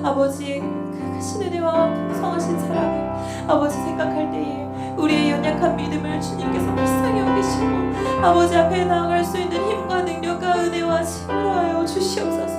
아버지의 그 크신 은혜와 풍성하신 사랑을 아버지 생각할 때에 우리의 연약한 믿음을 주님께서 불쌍히 여기시고 아버지 앞에 나아갈 수 있는 힘과 능력과 은혜와 진로하여 주시옵소서.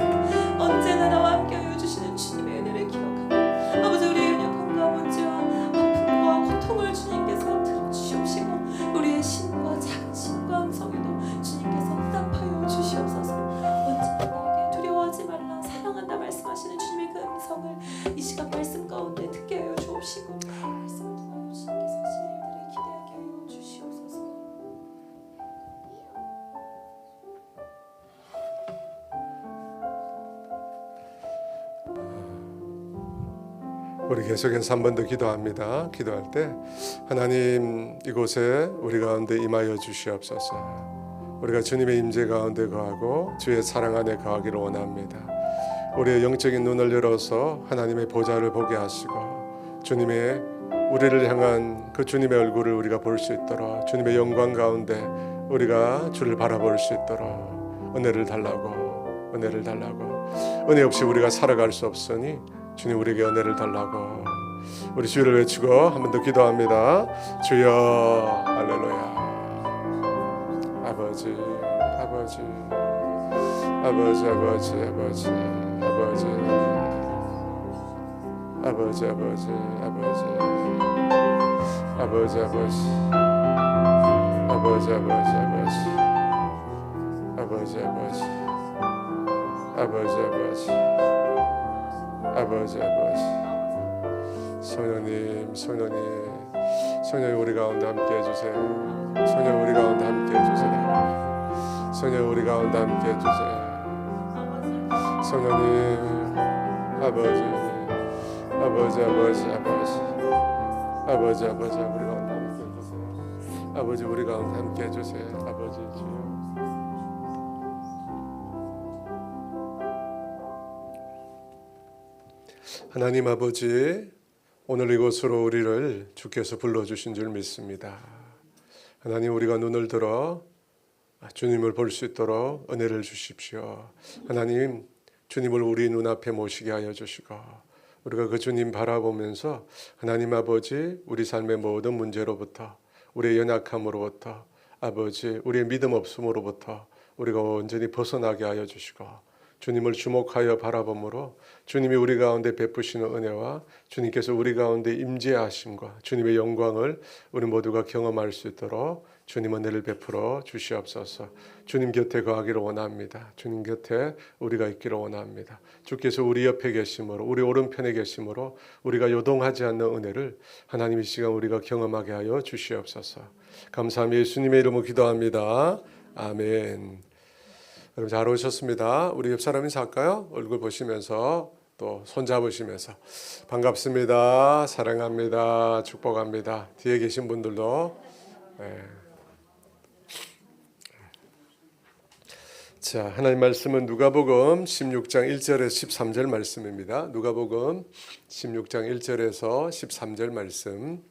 언제나 나와 함께하여 주시는 주님의 은혜를 기억하며 아버지 우리의 연약함과 문제와 아픔과 고통을 주님께서 들어주시옵시고 우리의 신과 작심과 음성에도 주님께서 응답하여 주시옵소서. 언제나 나에게 두려워하지 말라 사랑한다 말씀하시는 주님의 그 음성을 이 시간 말씀 가운데 듣게 하여 주옵시고 말씀을 통하여 주님께서 하실 일들을 기대하게 하여 주시옵소서. 우리 계속해서 한 번 더 기도합니다. 기도할 때 하나님 이곳에 우리 가운데 임하여 주시옵소서. 우리가 주님의 임재 가운데 거하고 주의 사랑 안에 거하기를 원합니다. 우리의 영적인 눈을 열어서 하나님의 보좌를 보게 하시고 주님의 우리를 향한 그 주님의 얼굴을 우리가 볼 수 있도록 주님의 영광 가운데 우리가 주를 바라볼 수 있도록 은혜를 달라고 은혜 없이 우리가 살아갈 수 없으니 주님 우리에게 은혜를 달라고 우리 주를 외치고 한 번 더 기도합니다. 주여 할렐루야. 아버지 아버지 아버지 아버지 아버지 아버지 아버지 아버지 아버지 아버지 아버지 아버지 아버지 아버지 아버지 성령님 우리 가운데 함께 해주세요. 성령 우리 가운데 함께 해주세요. 성령 우리 가운데 함께 해주세요. 성령님 아버지 우리 가운데 함께 해주세요. 아버지 우리 가운데 함께 해주세요. 아버지 주여. 하나님 아버지, 오늘 이곳으로 우리를 주께서 불러주신 줄 믿습니다. 하나님 우리가 눈을 들어 주님을 볼 수 있도록 은혜를 주십시오. 하나님 주님을 우리 눈앞에 모시게 하여 주시고 우리가 그 주님 바라보면서 하나님 아버지 우리 삶의 모든 문제로부터 우리의 연약함으로부터 아버지 우리의 믿음 없음으로부터 우리가 온전히 벗어나게 하여 주시고 주님을 주목하여 바라봄으로 주님이 우리 가운데 베푸시는 은혜와 주님께서 우리 가운데 임재하심과 주님의 영광을 우리 모두가 경험할 수 있도록 주님 은혜를 베풀어 주시옵소서. 주님 곁에 거하기를 원합니다. 주님 곁에 우리가 있기를 원합니다. 주께서 우리 옆에 계심으로 우리 오른편에 계심으로 우리가 요동하지 않는 은혜를 하나님 이 시간 우리가 경험하게 하여 주시옵소서. 감사합니다. 예수님의 이름으로 기도합니다. 아멘. 여러분 잘 오셨습니다. 우리 옆 사람 인사할까요? 얼굴 보시면서 또 손잡으시면서 반갑습니다. 사랑합니다. 축복합니다. 뒤에 계신 분들도 자, 하나님 말씀은 누가복음 16장 1절에서 13절 말씀입니다. 누가복음 16장 1절에서 13절 말씀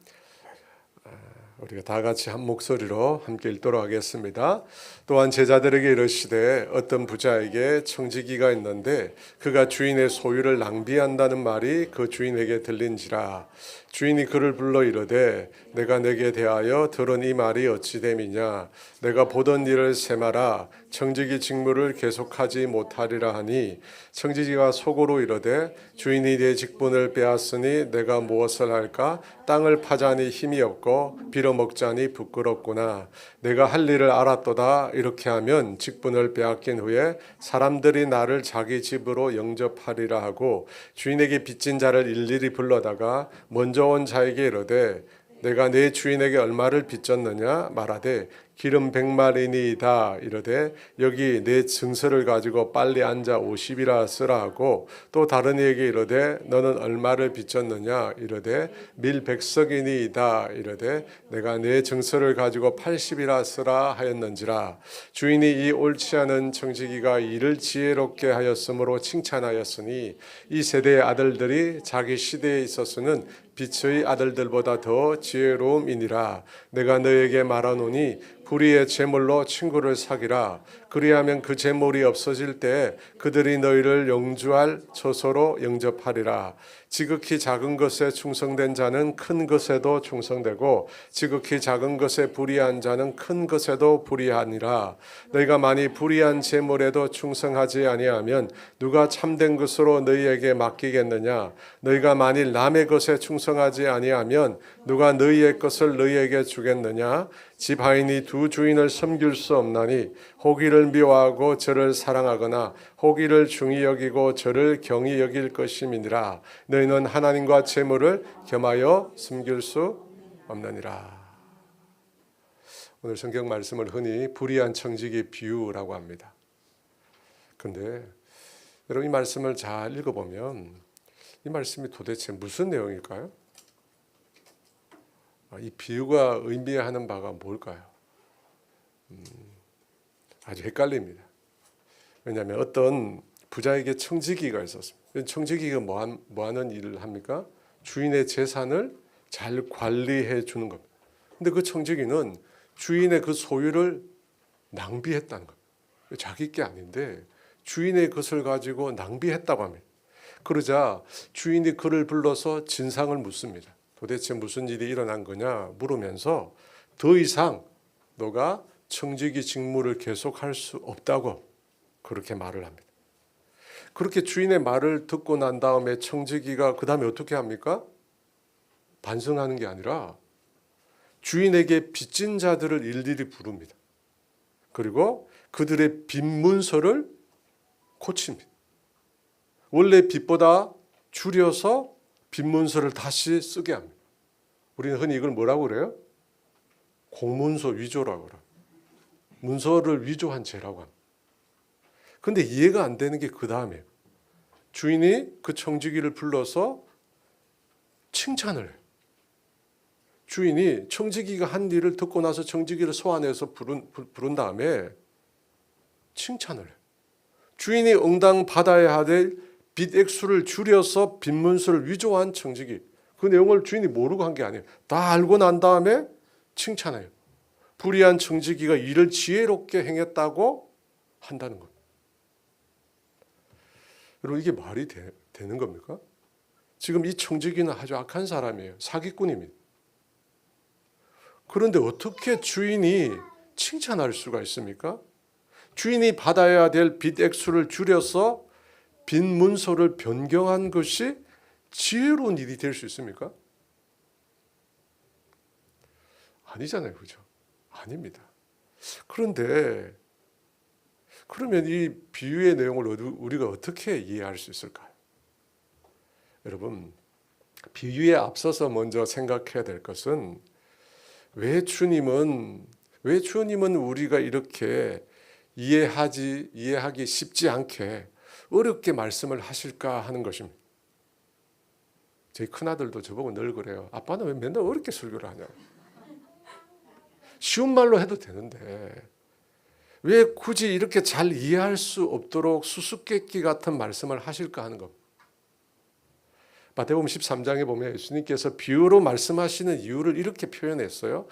우리가 다 같이 한 목소리로 함께 읽도록 하겠습니다. 또한 제자들에게 이르시되 어떤 부자에게 청지기가 있는데 그가 주인의 소유를 낭비한다는 말이 그 주인에게 들린지라. 주인이 그를 불러 이르되 내가 내게 대하여 들은 이 말이 어찌 됨이냐. 내가 보던 일을 세마라. 청지기 직무를 계속하지 못하리라 하니 청지기가 속으로 이르되 주인이 내 직분을 빼앗으니 내가 무엇을 할까. 땅을 파자니 힘이 없고 빌어먹자니 부끄럽구나. 내가 할 일을 알았도다. 이렇게 하면 직분을 빼앗긴 후에 사람들이 나를 자기 집으로 영접하리라 하고 주인에게 빚진 자를 일일이 불러다가 먼저 온 자에게 이르되 내가 내 주인에게 얼마를 빚졌느냐 말하되 기름 100마리니이다 이르되 여기 내 증서를 가지고 빨리 앉아 50이라 쓰라 하고 또 다른 이에게 이르되 너는 얼마를 빚졌느냐 이르되 밀 100석이니이다 이르되 내가 내 증서를 가지고 80이라 쓰라 하였는지라. 주인이 이 옳지 않은 청지기가 일을 지혜롭게 하였으므로 칭찬하였으니 이 세대의 아들들이 자기 시대에 있어서는 빛의 아들들보다 더 지혜로움이니라. 내가 너에게 말하노니 불의의 재물로 친구를 사귀라. 그리하면 그 제물이 없어질 때 그들이 너희를 영주할 처소로 영접하리라. 지극히 작은 것에 충성된 자는 큰 것에도 충성되고 지극히 작은 것에 불의한 자는 큰 것에도 불의하니라. 너희가 많이 불의한 제물에도 충성하지 아니하면 누가 참된 것으로 너희에게 맡기겠느냐. 너희가 만일 남의 것에 충성하지 아니하면 누가 너희의 것을 너희에게 주겠느냐. 지하인이 두 주인을 섬길 수 없나니 호기를 미워하고 저를 사랑하거나 호기를 중히 여기고 저를 경히 여길 것임이니라. 너희는 하나님과 재물을 겸하여 섬길 수 없느니라. 오늘 성경 말씀을 흔히 불의한 청지기 비유라고 합니다. 그런데 여러분 이 말씀을 잘 읽어보면 이 말씀이 도대체 무슨 내용일까요? 이 비유가 의미하는 바가 뭘까요? 아주 헷갈립니다. 왜냐하면 어떤 부자에게 청지기가 있었습니다. 청지기가 뭐 하는 일을 합니까? 주인의 재산을 잘 관리해 주는 겁니다. 근데 그 청지기는 주인의 그 소유를 낭비했다는 겁니다. 자기 게 아닌데 주인의 것을 가지고 낭비했다고 합니다. 그러자 주인이 그를 불러서 진상을 묻습니다. 도대체 무슨 일이 일어난 거냐 물으면서 더 이상 너가 청지기 직무를 계속할 수 없다고 그렇게 말을 합니다. 그렇게 주인의 말을 듣고 난 다음에 청지기가 그 다음에 어떻게 합니까? 반성하는 게 아니라 주인에게 빚진 자들을 일일이 부릅니다. 그리고 그들의 빚 문서를 고칩니다. 원래 빚보다 줄여서 빚 문서를 다시 쓰게 합니다. 우리는 흔히 이걸 뭐라고 그래요? 공문서 위조라고 그래요. 문서를 위조한 죄라고 합니다. 그런데 이해가 안 되는 게 그 다음이에요. 주인이 그 청지기를 불러서 칭찬을 해요. 주인이 청지기가 한 일을 듣고 나서 청지기를 소환해서 부른 다음에 칭찬을 해요. 주인이 응당 받아야 될 빚 액수를 줄여서 빚 문서를 위조한 청지기. 그 내용을 주인이 모르고 한 게 아니에요. 다 알고 난 다음에 칭찬해요. 불의한 청지기가 일을 지혜롭게 행했다고 한다는 겁니다. 여러분 이게 말이 되는 겁니까? 지금 이 청지기는 아주 악한 사람이에요. 사기꾼입니다. 그런데 어떻게 주인이 칭찬할 수가 있습니까? 주인이 받아야 될 빚 액수를 줄여서 빚 문서를 변경한 것이 지혜로운 일이 될 수 있습니까? 아니잖아요. 그죠? 아닙니다. 그런데 그러면 이 비유의 내용을 우리가 어떻게 이해할 수 있을까요? 여러분, 비유에 앞서서 먼저 생각해야 될 것은 왜 주님은 우리가 이렇게 이해하기 쉽지 않게 어렵게 말씀을 하실까 하는 것입니다. 저희 큰아들도 저보고 늘 그래요. 아빠는 왜 맨날 어렵게 설교를 하냐고. 쉬운 말로 해도 되는데 왜 굳이 이렇게 잘 이해할 수 없도록 수수께끼 같은 말씀을 하실까 하는 겁니다. 마태복음 13장에 보면 예수님께서 비유로 말씀하시는 이유를 이렇게 표현했어요.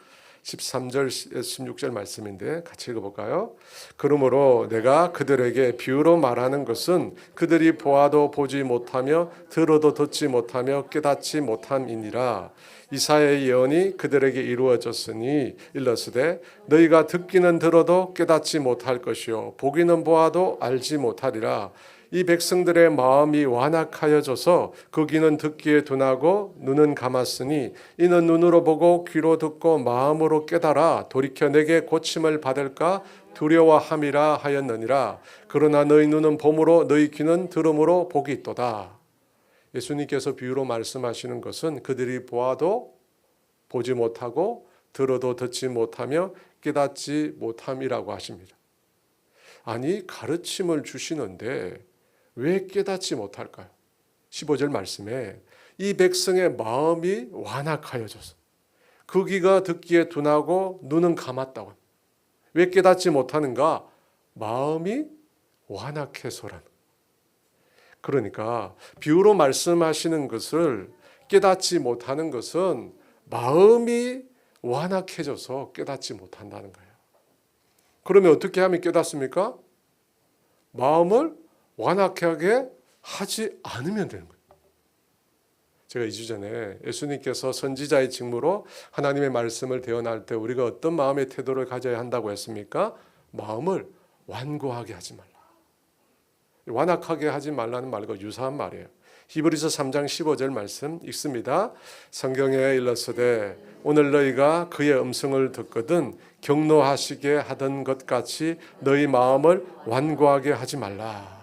13절 16절 말씀인데 같이 읽어볼까요? 그러므로 내가 그들에게 비유로 말하는 것은 그들이 보아도 보지 못하며 들어도 듣지 못하며 깨닫지 못함이니라. 이사야의 예언이 그들에게 이루어졌으니 일러스되 너희가 듣기는 들어도 깨닫지 못할 것이요 보기는 보아도 알지 못하리라. 이 백성들의 마음이 완악하여져서 그 귀는 듣기에 둔하고 눈은 감았으니 이는 눈으로 보고 귀로 듣고 마음으로 깨달아 돌이켜 내게 고침을 받을까 두려워함이라 하였느니라. 그러나 너희 눈은 봄으로 너희 귀는 들음으로 복이 있도다. 예수님께서 비유로 말씀하시는 것은 그들이 보아도 보지 못하고 들어도 듣지 못하며 깨닫지 못함이라고 하십니다. 아니 가르침을 주시는데 왜 깨닫지 못할까요? 15절 말씀에 이 백성의 마음이 완악하여져서 그 귀가 듣기에 둔하고 눈은 감았다고. 왜 깨닫지 못하는가? 마음이 완악해서라는. 그러니까 비유로 말씀하시는 것을 깨닫지 못하는 것은 마음이 완악해져서 깨닫지 못한다는 거예요. 그러면 어떻게 하면 깨닫습니까? 마음을 완악하게 하지 않으면 되는 거예요. 제가 2주 전에 예수님께서 선지자의 직무로 하나님의 말씀을 대언할 때 우리가 어떤 마음의 태도를 가져야 한다고 했습니까? 마음을 완고하게 하지 말라. 완악하게 하지 말라는 말과 유사한 말이에요. 히브리서 3장 15절 말씀 읽습니다. 성경에 일렀으되 오늘 너희가 그의 음성을 듣거든 경노하시게 하던 것 같이 너희 마음을 완고하게 하지 말라.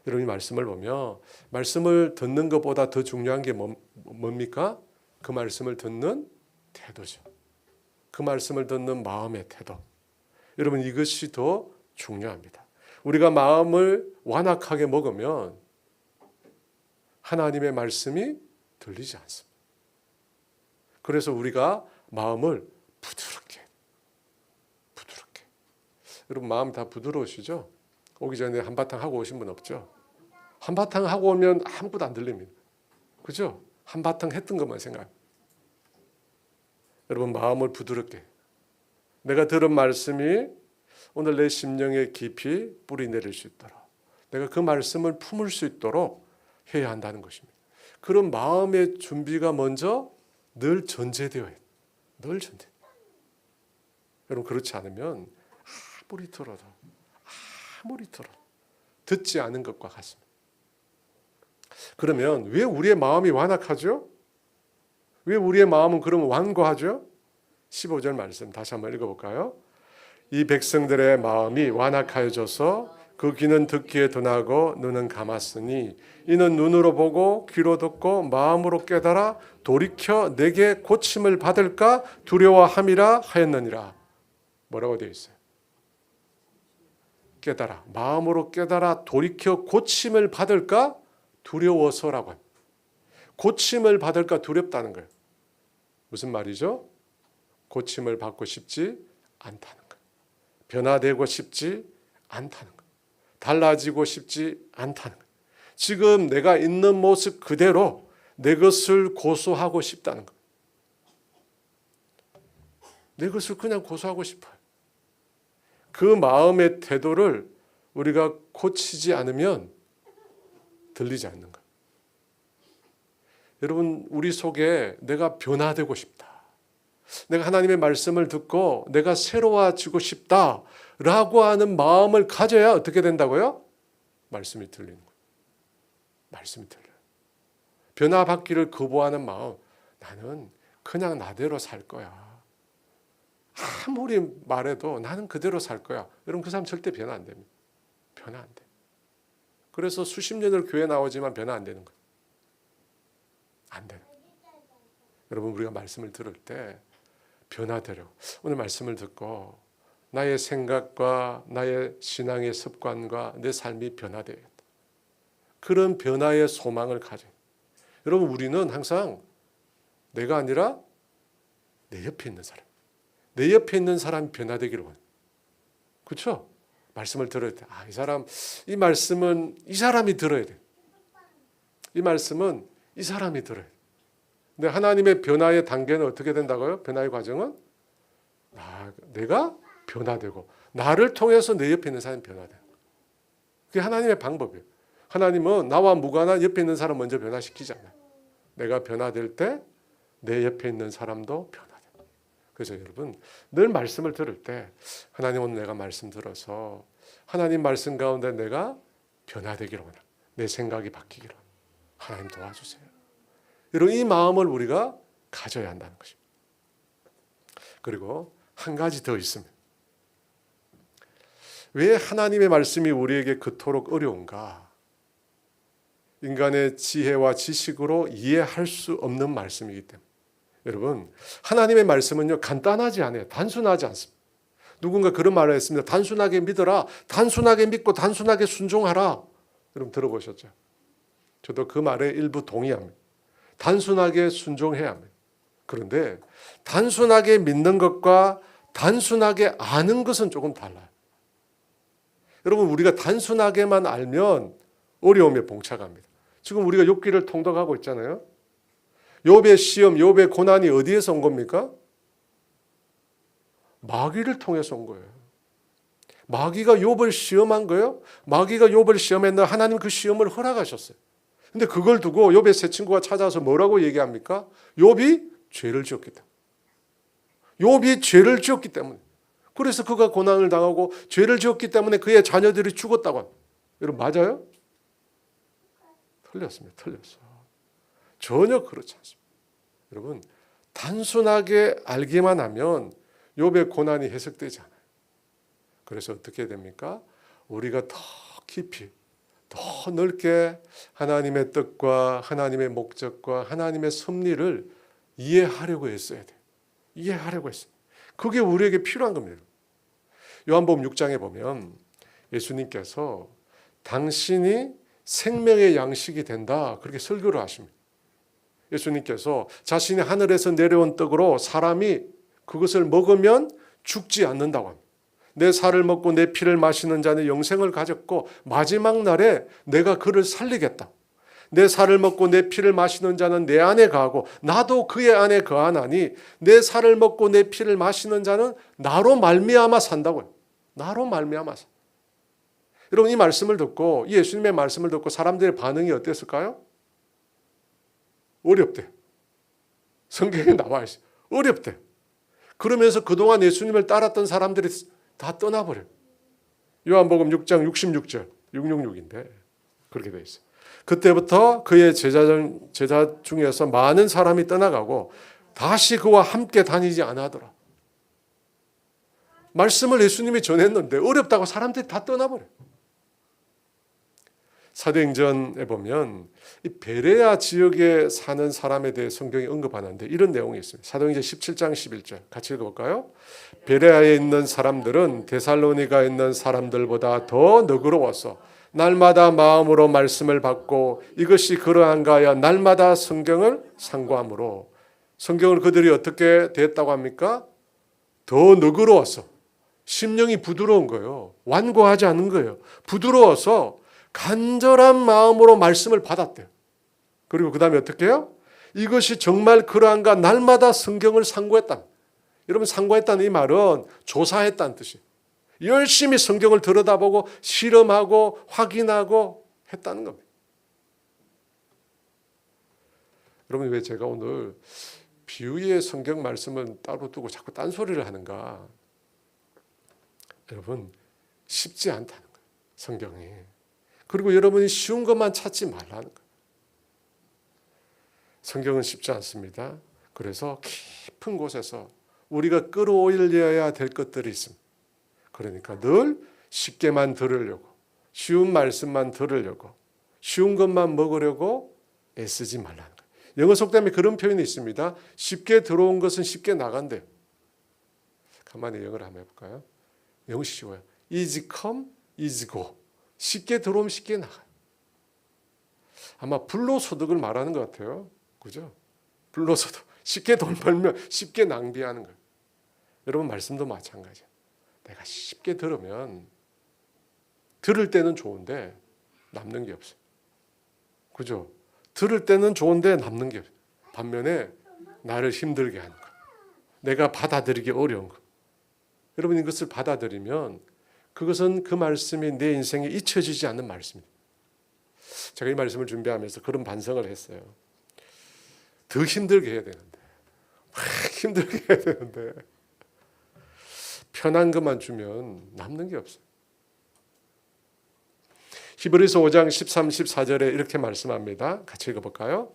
여러분 이 말씀을 보면 말씀을 듣는 것보다 더 중요한 게 뭡니까? 그 말씀을 듣는 태도죠. 그 말씀을 듣는 마음의 태도. 여러분 이것이 더 중요합니다. 우리가 마음을 완악하게 먹으면 하나님의 말씀이 들리지 않습니다. 그래서 우리가 마음을 부드럽게. 여러분 마음 다 부드러우시죠? 오기 전에 한바탕 하고 오신 분 없죠? 한바탕 하고 오면 아무것도 안 들립니다. 그죠? 한바탕 했던 것만 생각합니다. 여러분 마음을 부드럽게. 내가 들은 말씀이 오늘 내 심령에 깊이 뿌리 내릴 수 있도록 내가 그 말씀을 품을 수 있도록 해야 한다는 것입니다. 그런 마음의 준비가 먼저 늘 전제되어야 해요. 늘 전제. 여러분 그렇지 않으면 아무리 들어도 듣지 않은 것과 같습니다. 그러면 왜 우리의 마음이 완악하죠? 왜 우리의 마음은 그러면 완고하죠? 15절 말씀 다시 한번 읽어볼까요? 이 백성들의 마음이 완악하여져서 그 귀는 듣기에 둔하고 눈은 감았으니 이는 눈으로 보고 귀로 듣고 마음으로 깨달아 돌이켜 내게 고침을 받을까 두려워함이라 하였느니라. 뭐라고 되어 있어요? 깨달아. 마음으로 깨달아 돌이켜 고침을 받을까 두려워서라고 합니다. 고침을 받을까 두렵다는 거예요. 무슨 말이죠? 고침을 받고 싶지 않다는 거예요. 변화되고 싶지 않다는 거예요. 달라지고 싶지 않다는 거예요. 지금 내가 있는 모습 그대로 내 것을 고수하고 싶다는 거예요. 내 것을 그냥 고수하고 싶어요. 그 마음의 태도를 우리가 고치지 않으면 들리지 않는 거예요. 여러분 우리 속에 내가 변화되고 싶다. 내가 하나님의 말씀을 듣고 내가 새로워지고 싶다라고 하는 마음을 가져야 어떻게 된다고요? 말씀이 들리는 거예요. 말씀이 들려요. 변화받기를 거부하는 마음. 나는 그냥 나대로 살 거야. 아무리 말해도 나는 그대로 살 거야. 여러분 그 사람 절대 변화 안 됩니다. 변화 안 돼. 그래서 수십 년을 교회 나오지만 변화 안 되는 거예요. 안 돼요. 여러분 우리가 말씀을 들을 때 변화되려 오늘 말씀을 듣고 나의 생각과 나의 신앙의 습관과 내 삶이 변화되겠다. 그런 변화의 소망을 가져요. 여러분 우리는 항상 내가 아니라 내 옆에 있는 사람. 내 옆에 있는 사람이 변화되기를 원해요. 그렇죠? 말씀을 들어야 돼. 이 사람, 이 말씀은 이 사람이 들어야 돼. 이 말씀은 이 사람이 들어야 돼. 근데 하나님의 변화의 단계는 어떻게 된다고요? 변화의 과정은 내가 변화되고 나를 통해서 내 옆에 있는 사람이 변화돼요. 그게 하나님의 방법이에요. 하나님은 나와 무관한 옆에 있는 사람 먼저 변화시키잖아요. 내가 변화될 때 내 옆에 있는 사람도 변화돼요. 그래서 여러분 늘 말씀을 들을 때 하나님 오늘 내가 말씀 들어서 하나님 말씀 가운데 내가 변화되기를 원합니다. 내 생각이 바뀌기를 원합니다. 하나님 도와주세요. 여러분 이 마음을 우리가 가져야 한다는 것입니다. 그리고 한 가지 더 있습니다. 왜 하나님의 말씀이 우리에게 그토록 어려운가? 인간의 지혜와 지식으로 이해할 수 없는 말씀이기 때문에. 여러분 하나님의 말씀은요 간단하지 않아요. 단순하지 않습니다. 누군가 그런 말을 했습니다. 단순하게 믿어라. 단순하게 믿고 단순하게 순종하라. 여러분 들어보셨죠? 저도 그 말에 일부 동의합니다. 단순하게 순종해야 합니다. 그런데 단순하게 믿는 것과 단순하게 아는 것은 조금 달라요. 여러분 우리가 단순하게만 알면 어려움에 봉착합니다. 지금 우리가 욥기를 통독하고 있잖아요. 욥의 시험, 욥의 고난이 어디에서 온 겁니까? 마귀를 통해서 온 거예요. 마귀가 욥을 시험한 거예요. 마귀가 욥을 시험했는데 하나님 그 시험을 허락하셨어요. 근데 그걸 두고 욥의 세 친구가 찾아와서 뭐라고 얘기합니까? 욥이 죄를 지었기 때문에. 욥이 죄를 지었기 때문에. 그래서 그가 고난을 당하고 죄를 지었기 때문에 그의 자녀들이 죽었다고 합니다. 여러분 맞아요? 틀렸습니다. 틀렸어. 전혀 그렇지 않습니다. 여러분 단순하게 알기만 하면 욥의 고난이 해석되지 않아요. 그래서 어떻게 됩니까? 우리가 더 깊이 더 넓게 하나님의 뜻과 하나님의 목적과 하나님의 섭리를 이해하려고 했어야 돼요. 이해하려고 했어요. 그게 우리에게 필요한 겁니다. 요한복음 6장에 보면 예수님께서 당신이 생명의 양식이 된다 그렇게 설교를 하십니다. 예수님께서 자신이 하늘에서 내려온 떡으로 사람이 그것을 먹으면 죽지 않는다고 합니다. 내 살을 먹고 내 피를 마시는 자는 영생을 가졌고 마지막 날에 내가 그를 살리겠다. 내 살을 먹고 내 피를 마시는 자는 내 안에 거하고 나도 그의 안에 거하나니 내 살을 먹고 내 피를 마시는 자는 나로 말미암아 산다고요. 나로 말미암아 산. 여러분 이 말씀을 듣고 이 예수님의 말씀을 듣고 사람들의 반응이 어땠을까요? 어렵대. 성경에 나와 있어요. 어렵대. 그러면서 그동안 예수님을 따랐던 사람들이 다 떠나버려요. 요한복음 6장 66절 666인데 그렇게 돼 있어요. 그때부터 그의 제자 중에서 많은 사람이 떠나가고 다시 그와 함께 다니지 않았더라. 말씀을 예수님이 전했는데 어렵다고 사람들이 다 떠나버려요. 사도행전에 보면 이 베레아 지역에 사는 사람에 대해 성경이 언급하는데 이런 내용이 있습니다. 사도행전 17장 11절 같이 읽어볼까요? 베레아에 있는 사람들은 데살로니가에 있는 사람들보다 더 너그러워서 날마다 마음으로 말씀을 받고 이것이 그러한가 하여 날마다 성경을 상고함으로 성경을 그들이 어떻게 됐다고 합니까? 더 너그러워서 심령이 부드러운 거예요. 완고하지 않은 거예요. 부드러워서 간절한 마음으로 말씀을 받았대요. 그리고 그 다음에 어떻게 해요? 이것이 정말 그러한가 날마다 성경을 상고했다. 여러분 상고했다는 이 말은 조사했다는 뜻이에요. 열심히 성경을 들여다보고 실험하고 확인하고 했다는 겁니다. 여러분 왜 제가 오늘 비유의 성경 말씀은 따로 두고 자꾸 딴소리를 하는가? 여러분 쉽지 않다는 거예요. 성경이. 그리고 여러분이 쉬운 것만 찾지 말라는 거예요. 성경은 쉽지 않습니다. 그래서 깊은 곳에서 우리가 끌어올려야 될 것들이 있습니다. 그러니까 늘 쉽게만 들으려고 쉬운 말씀만 들으려고 쉬운 것만 먹으려고 애쓰지 말라는 거예요. 영어 속담에 그런 표현이 있습니다. 쉽게 들어온 것은 쉽게 나간대요. 가만히 영어를 한번 해볼까요? 영어 쉬워요. Easy come, easy go. 쉽게 들어오면 쉽게 나가요. 아마 불로소득을 말하는 것 같아요. 그죠? 불로소득. 쉽게 돈 벌면 쉽게 낭비하는 거예요. 여러분 말씀도 마찬가지예요. 내가 쉽게 들으면 들을 때는 좋은데 남는 게 없어요. 그죠? 들을 때는 좋은데 남는 게 없어요. 반면에 나를 힘들게 하는 거. 내가 받아들이기 어려운 거. 여러분 이것을 받아들이면 그것은 그 말씀이 내 인생에 잊혀지지 않는 말씀입니다. 제가 이 말씀을 준비하면서 그런 반성을 했어요. 더 힘들게 해야 되는데 막 힘들게 해야 되는데 편한 것만 주면 남는 게 없어요. 히브리서 5장 13, 14절에 이렇게 말씀합니다. 같이 읽어볼까요?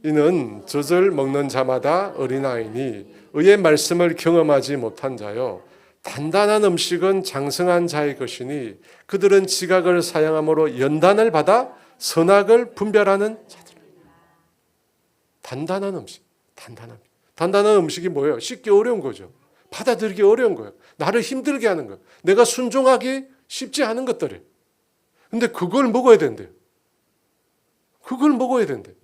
이는 젖을 먹는 자마다 어린아이니 의의 말씀을 경험하지 못한 자요 단단한 음식은 장성한 자의 것이니 그들은 지각을 사용함으로 연단을 받아 선악을 분별하는 자들. 단단한 음식. 단단한 음식이 뭐예요? 씻기 어려운 거죠. 받아들이기 어려운 거예요. 나를 힘들게 하는 거예요. 내가 순종하기 쉽지 않은 것들이에요. 근데 그걸 먹어야 된대요. 그걸 먹어야 된대요.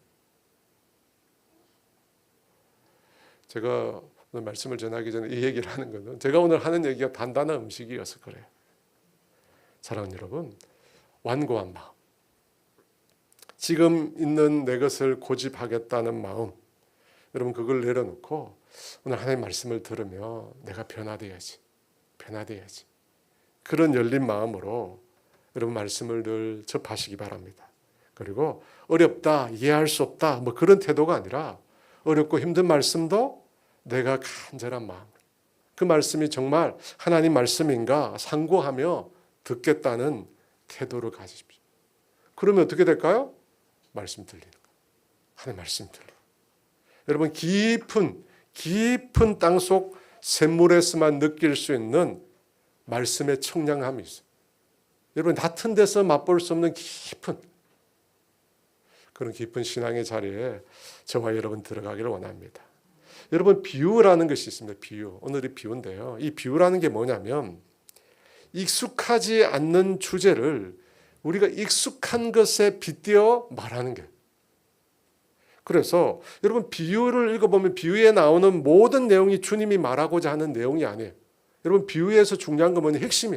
제가 오늘 말씀을 전하기 전에 이 얘기를 하는 것은 제가 오늘 하는 얘기가 단단한 음식이어서 그래요. 사랑하는 여러분, 완고한 마음. 지금 있는 내 것을 고집하겠다는 마음. 여러분 그걸 내려놓고 오늘 하나님의 말씀을 들으며 내가 변화돼야지. 그런 열린 마음으로 여러분 말씀을 늘 접하시기 바랍니다. 그리고 어렵다, 이해할 수 없다 뭐 그런 태도가 아니라 어렵고 힘든 말씀도 내가 간절한 마음, 그 말씀이 정말 하나님 말씀인가 상고하며 듣겠다는 태도를 가지십시오. 그러면 어떻게 될까요? 말씀 들리는 거예요. 하나님 말씀 들려요. 여러분 깊은 땅속 샘물에서만 느낄 수 있는 말씀의 청량함이 있어요. 여러분 같은 데서 맛볼 수 없는 그런 깊은 신앙의 자리에 저와 여러분 들어가기를 원합니다. 여러분 비유라는 것이 있습니다. 비유. 오늘이 비유인데요. 이 비유라는 게 뭐냐면 익숙하지 않는 주제를 우리가 익숙한 것에 빗대어 말하는 게. 그래서 여러분 비유를 읽어보면 비유에 나오는 모든 내용이 주님이 말하고자 하는 내용이 아니에요. 여러분 비유에서 중요한 건 뭐냐? 핵심.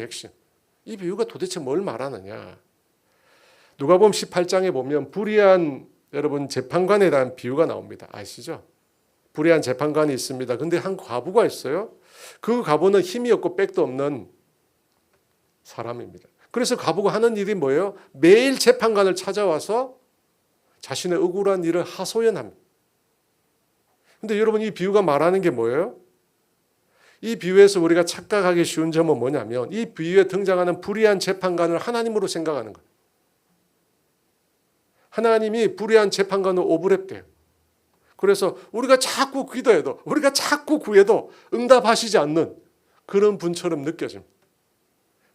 이 비유가 도대체 뭘 말하느냐? 누가복음 18장에 보면 불의한 여러분 재판관에 대한 비유가 나옵니다. 아시죠? 불의한 재판관이 있습니다. 근데 한 과부가 있어요. 그 과부는 힘이 없고 백도 없는 사람입니다. 그래서 과부가 하는 일이 뭐예요? 매일 재판관을 찾아와서 자신의 억울한 일을 하소연합니다. 근데 여러분 이 비유가 말하는 게 뭐예요? 이 비유에서 우리가 착각하기 쉬운 점은 뭐냐면 이 비유에 등장하는 불의한 재판관을 하나님으로 생각하는 거예요. 하나님이 불의한 재판관을 오버랩돼요. 그래서 우리가 자꾸 기도해도 우리가 자꾸 구해도 응답하시지 않는 그런 분처럼 느껴집니다.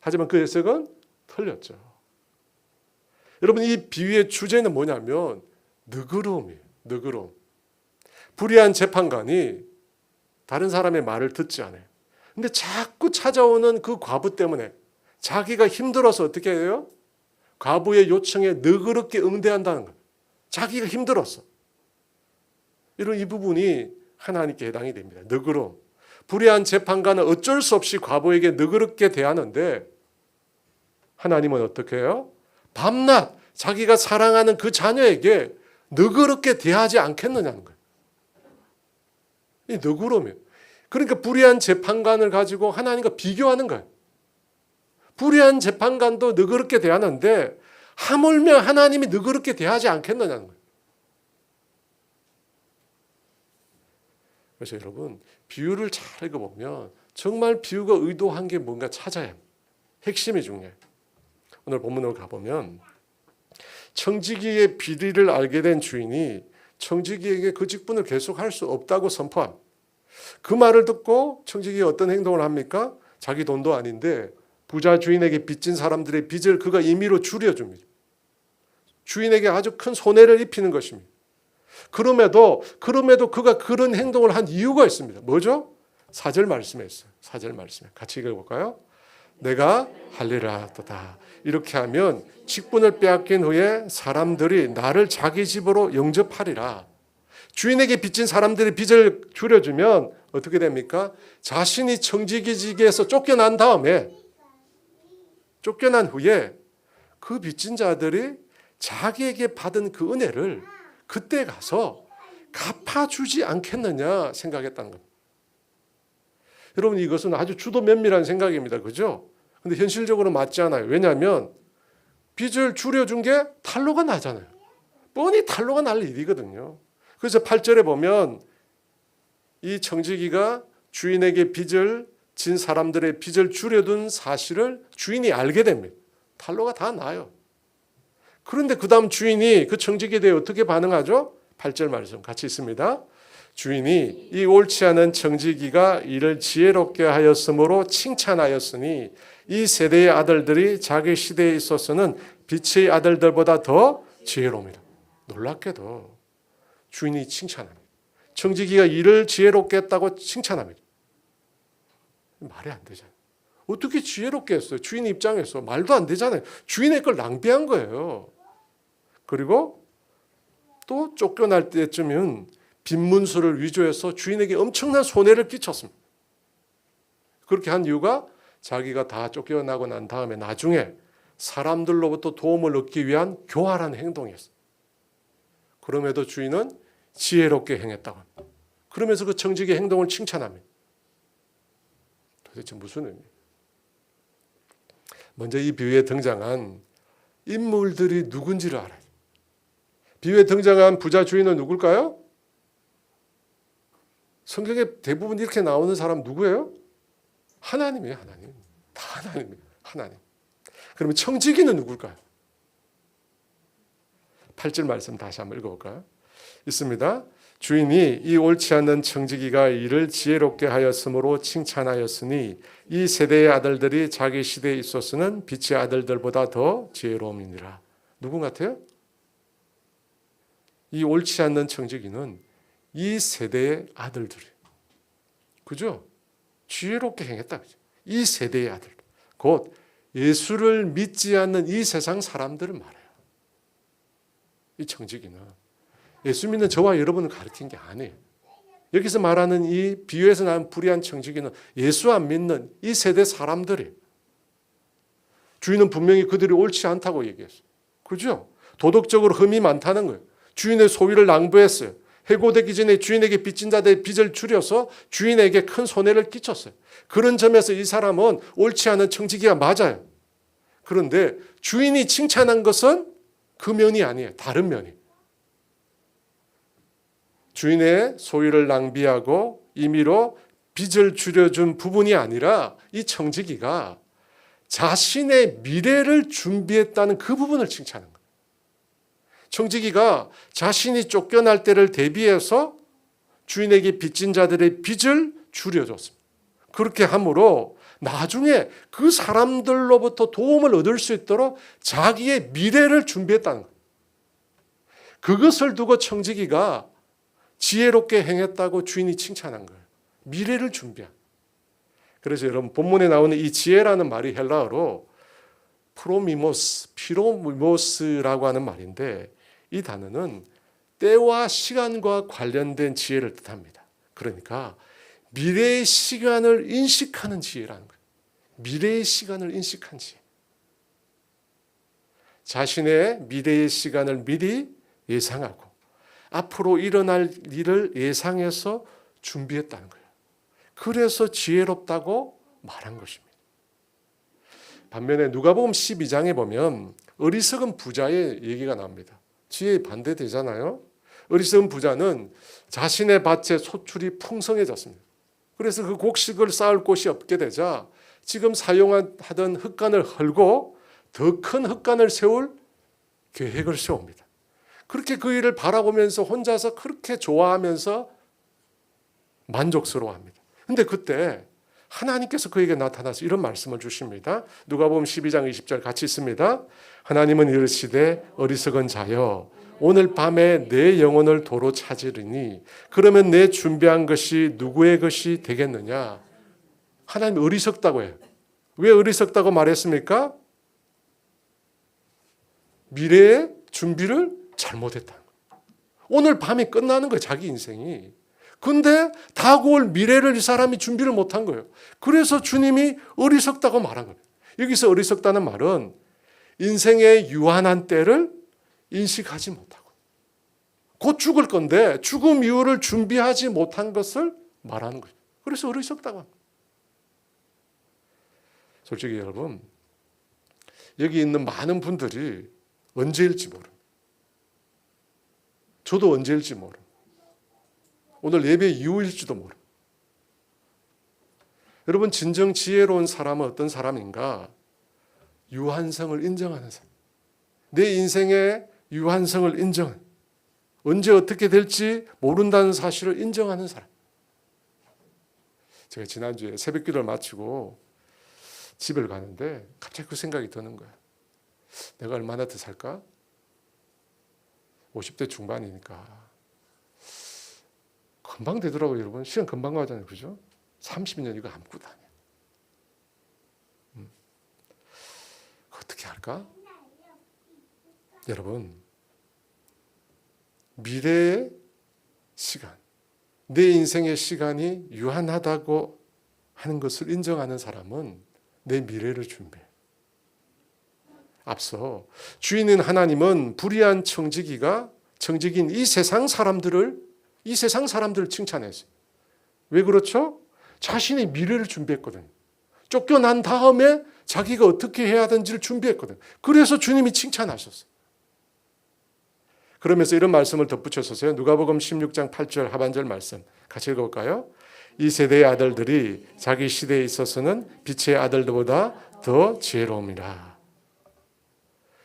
하지만 그 해석은 틀렸죠. 여러분 이 비유의 주제는 뭐냐면 너그러움이에요. 너그러움. 불의한 재판관이 다른 사람의 말을 듣지 않아요. 근데 자꾸 찾아오는 그 과부 때문에 자기가 힘들어서 어떻게 해요? 과부의 요청에 너그럽게 응대한다는 거예요. 자기가 힘들었어. 이런 이 부분이 하나님께 해당이 됩니다. 너그러움. 불의한 재판관은 어쩔 수 없이 과부에게 너그럽게 대하는데 하나님은 어떻게 해요? 밤낮 자기가 사랑하는 그 자녀에게 너그럽게 대하지 않겠느냐는 거예요. 이 너그러움이에요. 그러니까 불의한 재판관을 가지고 하나님과 비교하는 거예요. 불의한 재판관도 너그럽게 대하는데 하물며 하나님이 너그럽게 대하지 않겠느냐는 거예요. 그래서 여러분 비유를 잘 읽어보면 정말 비유가 의도한 게 뭔가 찾아야 합니다. 핵심이 중요해요. 오늘 본문으로 가보면 청지기의 비리를 알게 된 주인이 청지기에게 그 직분을 계속할 수 없다고 선포합니다. 그 말을 듣고 청지기가 어떤 행동을 합니까? 자기 돈도 아닌데 부자 주인에게 빚진 사람들의 빚을 그가 임의로 줄여줍니다. 주인에게 아주 큰 손해를 입히는 것입니다. 그럼에도 그가 그런 행동을 한 이유가 있습니다. 뭐죠? 4절 말씀에 있어요. 4절 말씀에 같이 읽어볼까요? 내가 할 일을 하였도다. 이렇게 하면 직분을 빼앗긴 후에 사람들이 나를 자기 집으로 영접하리라. 주인에게 빚진 사람들의 빚을 줄여주면 어떻게 됩니까? 자신이 청지기직에서 쫓겨난 후에 그 빚진 자들이 자기에게 받은 그 은혜를 그때 가서 갚아주지 않겠느냐 생각했다는 겁니다. 여러분 이것은 아주 주도 면밀한 생각입니다. 그죠? 근데 현실적으로 맞지 않아요. 왜냐하면 빚을 줄여준 게 탈로가 나잖아요. 뻔히 탈로가 날 일이거든요. 그래서 8절에 보면 이 청지기가 주인에게 빚을 진 사람들의 빚을 줄여둔 사실을 주인이 알게 됩니다. 탈로가 다 나요. 그런데 그 다음 주인이 그 청지기에 대해 어떻게 반응하죠? 8절 말씀 같이 있습니다. 주인이 이 옳지 않은 청지기가 이를 지혜롭게 하였으므로 칭찬하였으니 이 세대의 아들들이 자기 시대에 있어서는 빛의 아들들보다 더 지혜로움이다. 놀랍게도 주인이 칭찬합니다. 청지기가 이를 지혜롭게 했다고 칭찬합니다. 말이 안 되잖아요. 어떻게 지혜롭게 했어요? 주인 입장에서 말도 안 되잖아요. 주인의 걸 낭비한 거예요. 그리고 또 쫓겨날 때쯤은 빈문서를 위조해서 주인에게 엄청난 손해를 끼쳤습니다. 그렇게 한 이유가 자기가 다 쫓겨나고 난 다음에 나중에 사람들로부터 도움을 얻기 위한 교활한 행동이었어요. 그럼에도 주인은 지혜롭게 행했다고 합니다. 그러면서 그 청지기의 행동을 칭찬합니다. 도대체 무슨 의미예요? 먼저 이 비유에 등장한 인물들이 누군지를 알아야 돼요. 비유에 등장한 부자 주인은 누굴까요? 성경에 대부분 이렇게 나오는 사람 누구예요? 하나님이에요. 하나님. 다 하나님이에요. 하나님. 그러면 청지기는 누굴까요? 8절 말씀 다시 한번 읽어볼까요? 있습니다. 주인이 이 옳지 않는 청지기가 이를 지혜롭게 하였으므로 칭찬하였으니 이 세대의 아들들이 자기 시대에 있어서는 빛의 아들들보다 더 지혜로움이니라. 누구 같아요? 이 옳지 않는 청지기는 이 세대의 아들들이에요. 그죠? 지혜롭게 행했다. 그죠? 이 세대의 아들. 곧 예수를 믿지 않는 이 세상 사람들을 말해요. 이 청지기는 예수 믿는 저와 여러분을 가르친 게 아니에요. 여기서 말하는 이 비유에서 나온 불의한 청지기는 예수 안 믿는 이 세대 사람들이에요. 주인은 분명히 그들이 옳지 않다고 얘기했어요. 그죠? 도덕적으로 흠이 많다는 거예요. 주인의 소유를 낭비했어요. 해고되기 전에 주인에게 빚진 자들의 빚을 줄여서 주인에게 큰 손해를 끼쳤어요. 그런 점에서 이 사람은 옳지 않은 청지기가 맞아요. 그런데 주인이 칭찬한 것은 그 면이 아니에요. 다른 면이에요. 주인의 소유를 낭비하고 임의로 빚을 줄여준 부분이 아니라 이 청지기가 자신의 미래를 준비했다는 그 부분을 칭찬한 거예요. 청지기가 자신이 쫓겨날 때를 대비해서 주인에게 빚진 자들의 빚을 줄여줬습니다. 그렇게 함으로 나중에 그 사람들로부터 도움을 얻을 수 있도록 자기의 미래를 준비했다는 거예요. 그것을 두고 청지기가 지혜롭게 행했다고 주인이 칭찬한 거예요. 미래를 준비한. 그래서 여러분 본문에 나오는 이 지혜라는 말이 헬라어로 피로미모스라고 하는 말인데 이 단어는 때와 시간과 관련된 지혜를 뜻합니다. 그러니까 미래의 시간을 인식하는 지혜라는 거예요. 미래의 시간을 인식한 지혜. 자신의 미래의 시간을 미리 예상하고 앞으로 일어날 일을 예상해서 준비했다는 거예요. 그래서 지혜롭다고 말한 것입니다. 반면에 누가복음 12장에 보면 어리석은 부자의 얘기가 나옵니다. 지혜에 반대되잖아요. 어리석은 부자는 자신의 밭에 소출이 풍성해졌습니다. 그래서 그 곡식을 쌓을 곳이 없게 되자 지금 사용하던 흙간을 헐고 더 큰 흙간을 세울 계획을 세웁니다. 그렇게 그 일을 바라보면서 혼자서 그렇게 좋아하면서 만족스러워합니다. 그런데 그때 하나님께서 그에게 나타나서 이런 말씀을 주십니다. 누가복음 12장 20절 같이 있습니다. 하나님은 이르시되 어리석은 자여 오늘 밤에 내 영혼을 도로 찾으리니 그러면 내 준비한 것이 누구의 것이 되겠느냐. 하나님이 어리석다고 해요. 왜 어리석다고 말했습니까? 미래의 준비를 잘못했다는 거예요. 오늘 밤이 끝나는 거예요. 자기 인생이. 근데 다가올 미래를 이 사람이 준비를 못한 거예요. 그래서 주님이 어리석다고 말한 거예요. 여기서 어리석다는 말은 인생의 유한한 때를 인식하지 못하고 곧 죽을 건데 죽음 이후를 준비하지 못한 것을 말하는 거예요. 그래서 어리석다고 합니다. 솔직히 여러분 여기 있는 많은 분들이 언제일지 모릅니다. 저도 언제일지 모릅니다. 오늘 예배 이후일지도 모릅니다. 여러분 진정 지혜로운 사람은 어떤 사람인가? 유한성을 인정하는 사람. 내 인생의 유한성을 인정하는, 언제 어떻게 될지 모른다는 사실을 인정하는 사람. 제가 지난주에 새벽기도를 마치고 집을 가는데 갑자기 그 생각이 드는 거예요. 내가 얼마나 더 살까? 50대 중반이니까 금방 되더라고요. 여러분 시간 금방 가잖아요. 그죠? 30년 이거 아무것도 아니에요. 어떻게 할까? 여러분 미래의 시간, 내 인생의 시간이 유한하다고 하는 것을 인정하는 사람은 내 미래를 준비해. 앞서 주인인 하나님은 불의한 청지기인 이 세상 사람들을 칭찬했어요. 왜 그렇죠? 자신의 미래를 준비했거든요. 쫓겨난 다음에 자기가 어떻게 해야 하는지를 준비했거든요. 그래서 주님이 칭찬하셨어요. 그러면서 이런 말씀을 덧붙여서요. 누가복음 16장 8절 하반절 말씀 같이 읽어볼까요? 이 세대의 아들들이 자기 시대에 있어서는 빛의 아들들보다 더 지혜로움이라.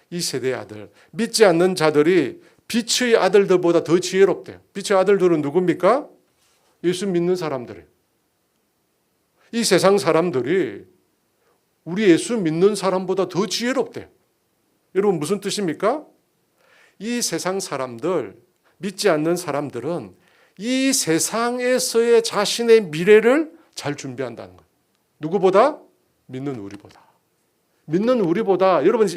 이 세대의 아들, 믿지 않는 자들이 빛의 아들들보다 더 지혜롭대요. 빛의 아들들은 누굽니까? 예수 믿는 사람들이에요. 이 세상 사람들이 우리 예수 믿는 사람보다 더 지혜롭대요. 여러분 무슨 뜻입니까? 이 세상 사람들, 믿지 않는 사람들은 이 세상에서의 자신의 미래를 잘 준비한다는 거예요. 누구보다? 믿는 우리보다. 믿는 우리보다, 여러분,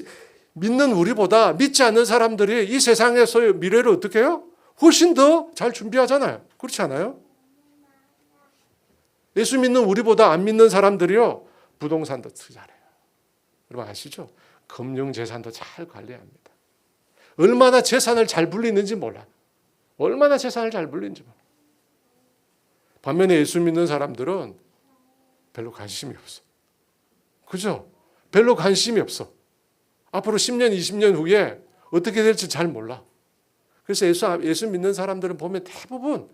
믿는 우리보다 믿지 않는 사람들이 이 세상에서의 미래를 어떻게 해요? 훨씬 더 잘 준비하잖아요. 그렇지 않아요? 예수 믿는 우리보다 안 믿는 사람들이요, 부동산도 투자해요. 여러분 아시죠? 금융재산도 잘 관리합니다. 얼마나 재산을 잘 불리는지 몰라요. 얼마나 재산을 잘 불리는지 몰라요. 반면에 예수 믿는 사람들은 별로 관심이 없어. 그죠? 별로 관심이 없어. 앞으로 10년, 20년 후에 어떻게 될지 잘 몰라. 그래서 예수 믿는 사람들은 보면 대부분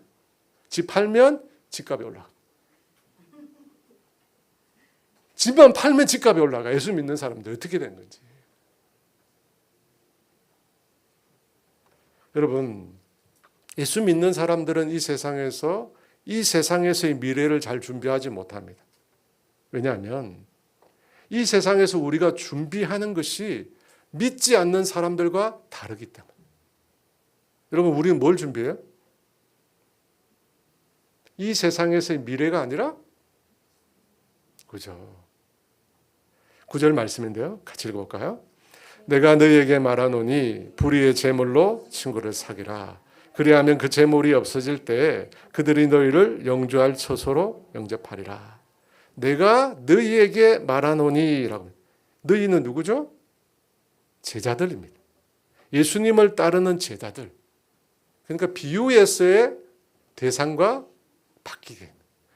집 팔면 집값이 올라가. 집만 팔면 집값이 올라가. 예수 믿는 사람들 어떻게 된 건지. 여러분, 예수 믿는 사람들은 이 세상에서의 미래를 잘 준비하지 못합니다. 왜냐하면 이 세상에서 우리가 준비하는 것이 믿지 않는 사람들과 다르기 때문에. 여러분, 우리는 뭘 준비해요? 이 세상에서의 미래가 아니라, 그죠? 9절 말씀인데요. 같이 읽어볼까요? 내가 너희에게 말하노니 불의의 제물로 친구를 사귀라. 그리하면 그 제물이 없어질 때 그들이 너희를 영주할 처소로 영접하리라. 내가 너희에게 말하노니라고. 너희는 누구죠? 제자들입니다. 예수님을 따르는 제자들. 그러니까 비유에서의 대상과 바뀌게.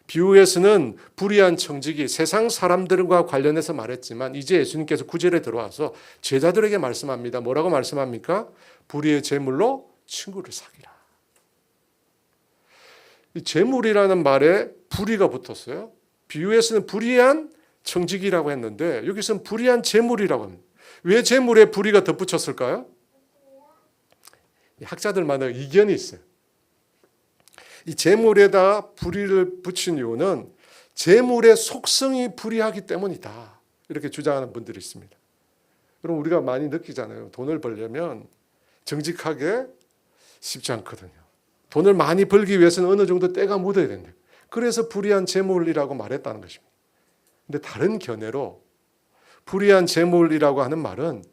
비유에서는 불의한 청지기, 세상 사람들과 관련해서 말했지만 이제 예수님께서 9절에 들어와서 제자들에게 말씀합니다. 뭐라고 말씀합니까? 불의의 제물로 친구를 사귀라. 이 제물이라는 말에 불의가 붙었어요. 비유에서는 불의한 청지기라고 했는데 여기서는 불의한 제물이라고 합니다. 왜 제물에 불의가 덧붙였을까요? 학자들마다 이견이 있어요. 이 제물에다 불의를 붙인 이유는 제물의 속성이 불의하기 때문이다. 이렇게 주장하는 분들이 있습니다. 그럼 우리가 많이 느끼잖아요. 돈을 벌려면 정직하게 쉽지 않거든요. 돈을 많이 벌기 위해서는 어느 정도 때가 묻어야 된대요. 그래서 불의한 제물이라고 말했다는 것입니다. 근데 다른 견해로 불의한 제물이라고 하는 말은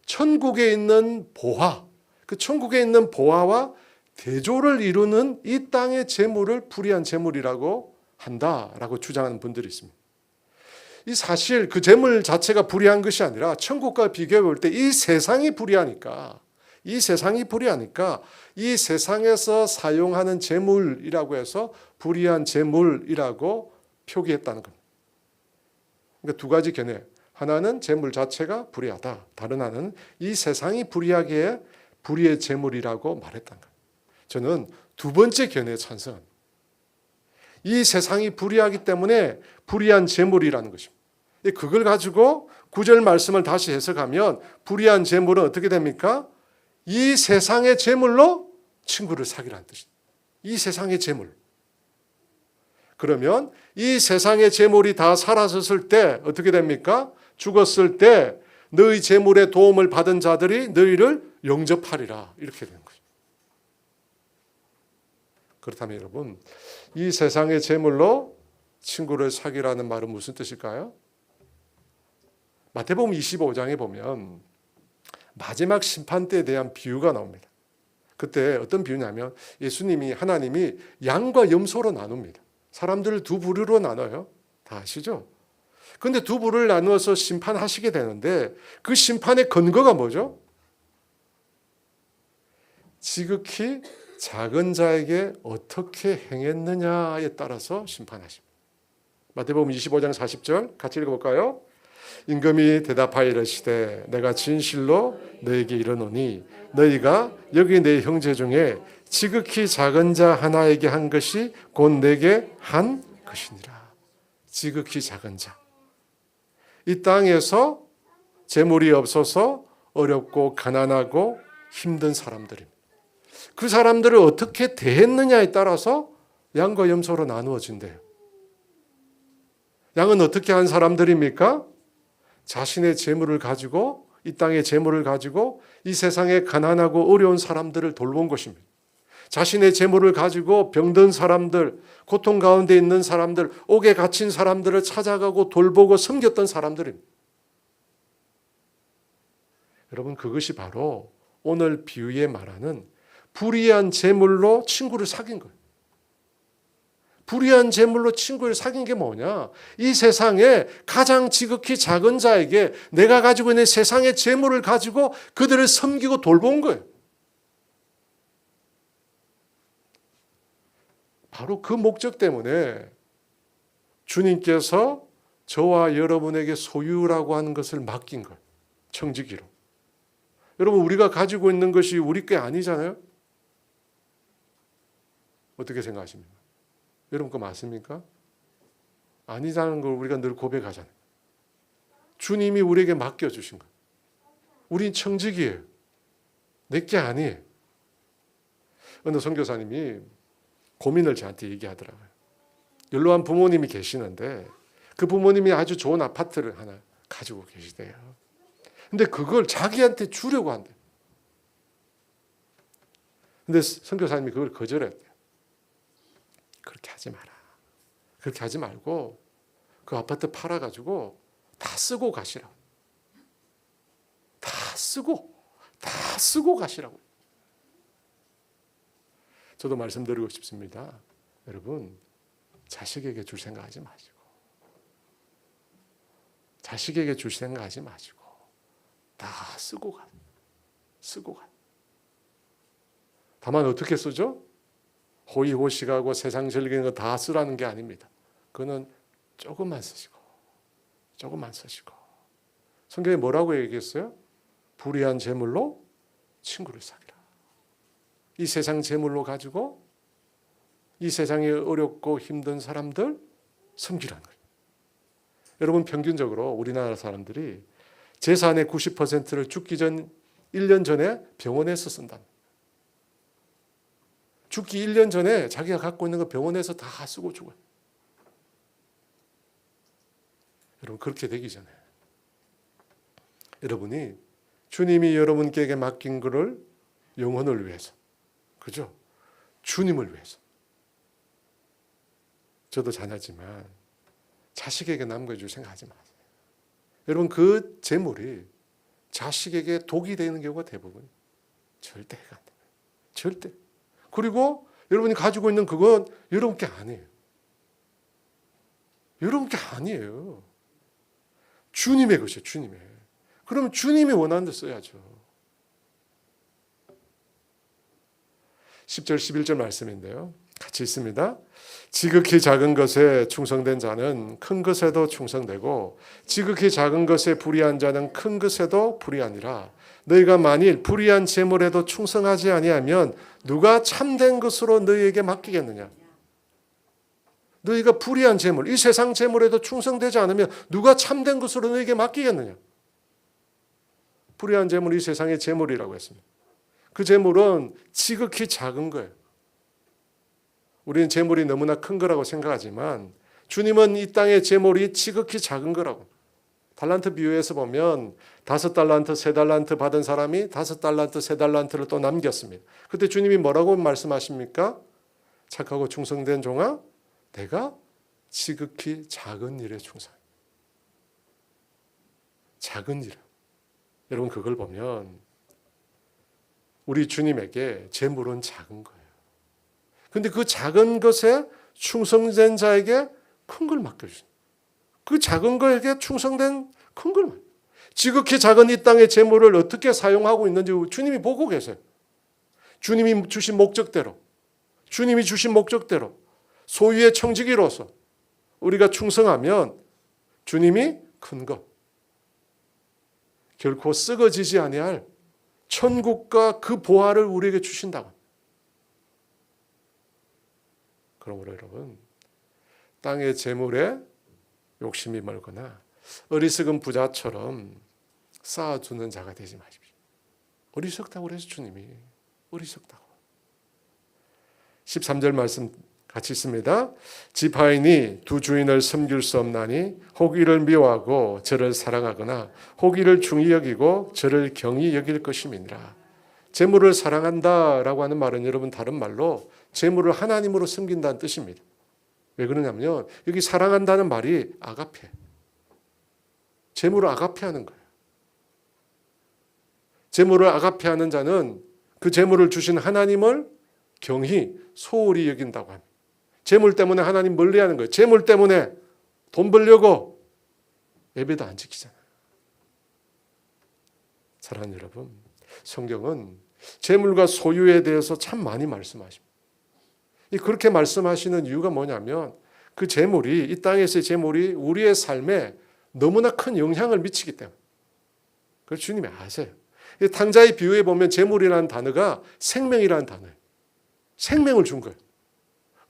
천국에 있는 보화, 그 천국에 있는 보화와 대조를 이루는 이 땅의 재물을 불의한 재물이라고 한다라고 주장하는 분들이 있습니다. 이 사실 그 재물 자체가 불의한 것이 아니라 천국과 비교해 볼 때 이 세상이 불의하니까 이 세상에서 사용하는 재물이라고 해서 불의한 재물이라고 표기했다는 겁니다. 그러니까 두 가지 견해. 하나는 재물 자체가 불의하다. 다른 하나는 이 세상이 불의하기에 불의의 재물이라고 말했다는 겁니다. 저는 두 번째 견해에 찬성합니다. 이 세상이 불의하기 때문에 불의한 재물이라는 것입니다. 그걸 가지고 9절 말씀을 다시 해석하면 불의한 재물은 어떻게 됩니까? 이 세상의 재물로 친구를 사귀라는 뜻입니다. 이 세상의 재물. 그러면 이 세상의 재물이 다 사라졌을 때 어떻게 됩니까? 죽었을 때 너희 재물의 도움을 받은 자들이 너희를 영접하리라. 이렇게 되는 거죠. 그렇다면 여러분, 이 세상의 재물로 친구를 사귀라는 말은 무슨 뜻일까요? 마태복음 25장에 보면 마지막 심판 때에 대한 비유가 나옵니다. 그때 어떤 비유냐면 하나님이 양과 염소로 나눕니다. 사람들을 두 부류로 나눠요. 다 아시죠? 그런데 두 부류를 나누어서 심판하시게 되는데 그 심판의 근거가 뭐죠? 지극히 작은 자에게 어떻게 행했느냐에 따라서 심판하십니다. 마태복음 25장 40절 같이 읽어볼까요? 임금이 대답하여 이르시되 내가 진실로 너에게 이르노니 너희가 여기 내 형제 중에 지극히 작은 자 하나에게 한 것이 곧 내게 한 것이니라. 지극히 작은 자. 이 땅에서 재물이 없어서 어렵고 가난하고 힘든 사람들입니다. 그 사람들을 어떻게 대했느냐에 따라서 양과 염소로 나누어진대요. 양은 어떻게 한 사람들입니까? 자신의 재물을 가지고, 이 땅의 재물을 가지고 이 세상에 가난하고 어려운 사람들을 돌본 것입니다. 자신의 재물을 가지고 병든 사람들, 고통 가운데 있는 사람들, 옥에 갇힌 사람들을 찾아가고 돌보고 섬겼던 사람들입니다. 여러분, 그것이 바로 오늘 비유에 말하는 불의한 재물로 친구를 사귄 거예요. 불의한 재물로 친구를 사귄 게 뭐냐? 이 세상에 가장 지극히 작은 자에게 내가 가지고 있는 세상의 재물을 가지고 그들을 섬기고 돌본 거예요. 바로 그 목적 때문에 주님께서 저와 여러분에게 소유라고 하는 것을 맡긴 거예요. 청지기로. 여러분, 우리가 가지고 있는 것이 우리 게 아니잖아요? 어떻게 생각하십니까? 여러분 거 맞습니까? 아니자는 걸 우리가 늘 고백하잖아요. 주님이 우리에게 맡겨주신 거예요. 우린 청지기예요. 내 게 아니에요. 어느 선교사님이 고민을 저한테 얘기하더라고요. 연로한 부모님이 계시는데 그 부모님이 아주 좋은 아파트를 하나 가지고 계시대요. 근데 그걸 자기한테 주려고 한대요. 근데 선교사님이 그걸 거절했대요. 그렇게 하지 마라. 그렇게 하지 말고 그 아파트 팔아가지고 다 쓰고 가시라고. 다 쓰고 가시라고. 저도 말씀드리고 싶습니다. 여러분, 자식에게 줄 생각하지 마시고, 자식에게 줄 생각하지 마시고 다 쓰고 가. 다만 어떻게 쓰죠? 호의호식하고 세상 즐기는 거 다 쓰라는 게 아닙니다. 그거는 조금만 쓰시고. 성경에 뭐라고 얘기했어요? 불의한 재물로 친구를 사귀라. 이 세상 재물로 가지고 이 세상에 어렵고 힘든 사람들 섬기라는 거예요. 여러분, 평균적으로 우리나라 사람들이 재산의 90%를 죽기 전 1년 전에 병원에서 쓴답니다. 죽기 1년 전에 자기가 갖고 있는 거 병원에서 다 쓰고 죽어요. 여러분, 그렇게 되기 전에 여러분이 주님이 여러분께 맡긴 것을 영혼을 위해서, 그죠? 주님을 위해서. 저도 자녀지만 자식에게 남겨줄 생각하지 마세요. 여러분, 그 재물이 자식에게 독이 되는 경우가 대부분 절대 안 돼요. 절대. 그리고 여러분이 가지고 있는 그건 여러분 게 아니에요. 여러분 게 아니에요. 주님의 것이에요. 주님의. 그러면 주님이 원하는 데 써야죠. 10절 11절 말씀인데요. 같이 있습니다. 지극히 작은 것에 충성된 자는 큰 것에도 충성되고 지극히 작은 것에 불의한 자는 큰 것에도 불의하니라. 너희가 만일 불의한 재물에도 충성하지 아니하면 누가 참된 것으로 너희에게 맡기겠느냐? 너희가 불의한 재물, 이 세상 재물에도 충성되지 않으면 누가 참된 것으로 너희에게 맡기겠느냐? 불의한 재물이 이 세상의 재물이라고 했습니다. 그 재물은 지극히 작은 거예요. 우리는 재물이 너무나 큰 거라고 생각하지만 주님은 이 땅의 재물이 지극히 작은 거라고. 달란트 비유에서 보면 5달란트, 3달란트 받은 사람이 5달란트, 3달란트를 또 남겼습니다. 그때 주님이 뭐라고 말씀하십니까? 착하고 충성된 종아, 내가 지극히 작은 일에 충성해. 작은 일. 여러분, 그걸 보면 우리 주님에게 재물은 작은 거예요. 근데 그 작은 것에 충성된 자에게 큰 걸 맡겨주신. 그 작은 거에게 충성된 큰 걸. 지극히 작은 이 땅의 재물을 어떻게 사용하고 있는지 주님이 보고 계세요. 주님이 주신 목적대로, 주님이 주신 목적대로 소유의 청지기로서 우리가 충성하면 주님이 큰 것, 결코 썩어지지 아니할 천국과 그 보화를 우리에게 주신다고. 그러므로 여러분, 땅의 재물에 욕심이 멀거나 어리석은 부자처럼 쌓아두는 자가 되지 마십시오. 어리석다고 그래서 주님이 어리석다고. 13절 말씀 같이 있습니다. 지파인이 두 주인을 섬길 수 없나니 혹이를 미워하고 저를 사랑하거나 혹이를 중히 여기고 저를 경히 여길 것임이니라. 재물을 사랑한다라고 하는 말은 여러분 다른 말로 재물을 하나님으로 섬긴다는 뜻입니다. 왜 그러냐면요, 여기 사랑한다는 말이 아가페, 재물을 아가페하는 거예요. 재물을 아가페하는 자는 그 재물을 주신 하나님을 경히 소홀히 여긴다고 합니다. 재물 때문에 하나님 멀리하는 거예요. 재물 때문에 돈 벌려고 예배도 안 지키잖아요. 사랑하는 여러분, 성경은 재물과 소유에 대해서 참 많이 말씀하십니다. 그렇게 말씀하시는 이유가 뭐냐면 그 재물이, 이 땅에서의 재물이 우리의 삶에 너무나 큰 영향을 미치기 때문에. 그걸 주님이 아세요. 이 탕자의 비유에 보면 재물이라는 단어가 생명이라는 단어예요. 생명을 준 거예요.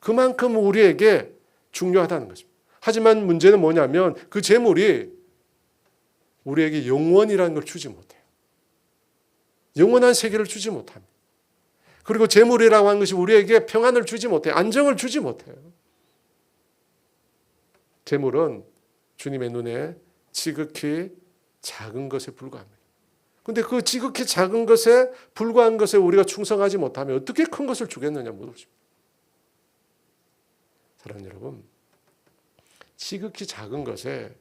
그만큼 우리에게 중요하다는 거죠. 하지만 문제는 뭐냐면 그 재물이 우리에게 영원이라는 걸 주지 못해요. 영원한 세계를 주지 못합니다. 그리고 재물이라고 하는 것이 우리에게 평안을 주지 못해요. 안정을 주지 못해요. 재물은 주님의 눈에 지극히 작은 것에 불과합니다. 그런데 그 지극히 작은 것에 불과한 것에 우리가 충성하지 못하면 어떻게 큰 것을 주겠느냐 물으십니다. 사랑하는 여러분, 지극히 작은 것에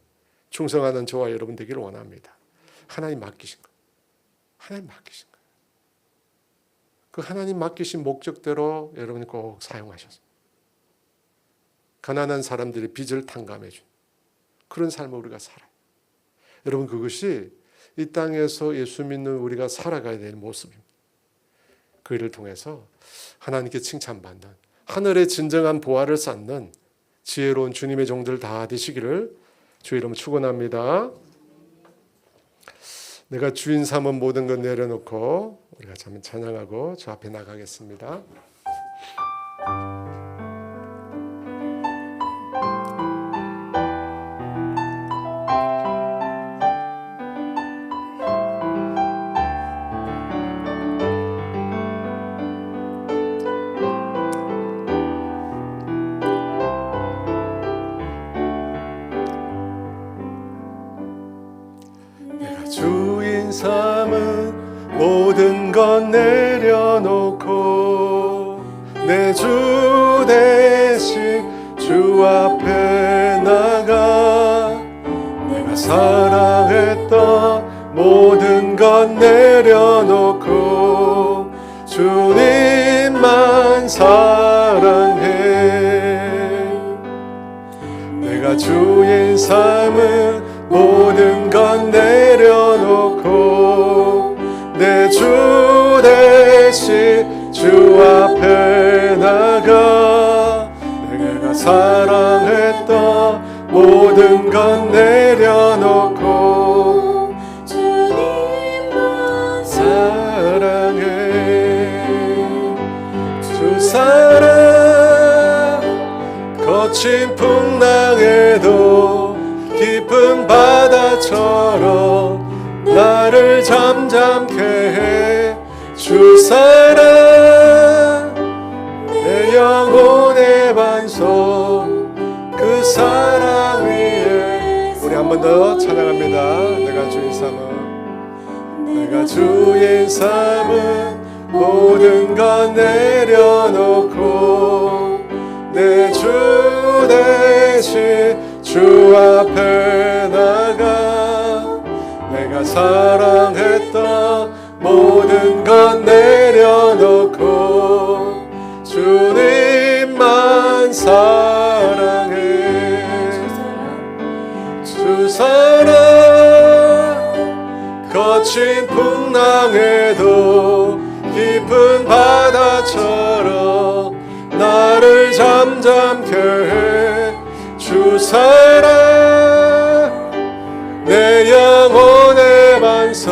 충성하는 저와 여러분 되기를 원합니다. 하나님 맡기신 것. 하나님 맡기신 것. 그 하나님 맡기신 목적대로 여러분이 꼭 사용하셔서 가난한 사람들의 빚을 탕감해 준 그런 삶을 우리가 살아요. 여러분, 그것이 이 땅에서 예수 믿는 우리가 살아가야 될 모습입니다. 그 일을 통해서 하나님께 칭찬받는 하늘의 진정한 보화를 쌓는 지혜로운 주님의 종들 다 되시기를 주의 이름으로 축원합니다. 내가 주인 삼은 모든 것 내려놓고 우리가 참 찬양하고 저 앞에 나가겠습니다. 주인 삼은 모든 것 내려놓고 내 주 대신 주 앞에 나가 내가 사랑했던 모든 것 내려놓고 주님만 사랑해. 내가 주인 삼은 모든 것 내려놓고 내 주 대신 주 앞에 나가 내가 사랑했던 모든 것 내려놓고 주님만 사랑해. 주 사랑 거친 풍랑에도 깊은 바다처럼 나를 잠잠케 해. 주 사랑 내 영혼의 반석 그 사랑 위에. 우리 한 번 더 찬양합니다. 내가 주인 삼은 내가 주인 삼은 모든 것 내려놓고 내 주 대신 주 앞에 나가 내가 사랑했던 모든 것 내려놓고 주님만 사랑해. 주 사랑 거친 풍랑에도 깊은 바다처럼 나를 잠잠케 해. 주 사랑 내 영혼의 반석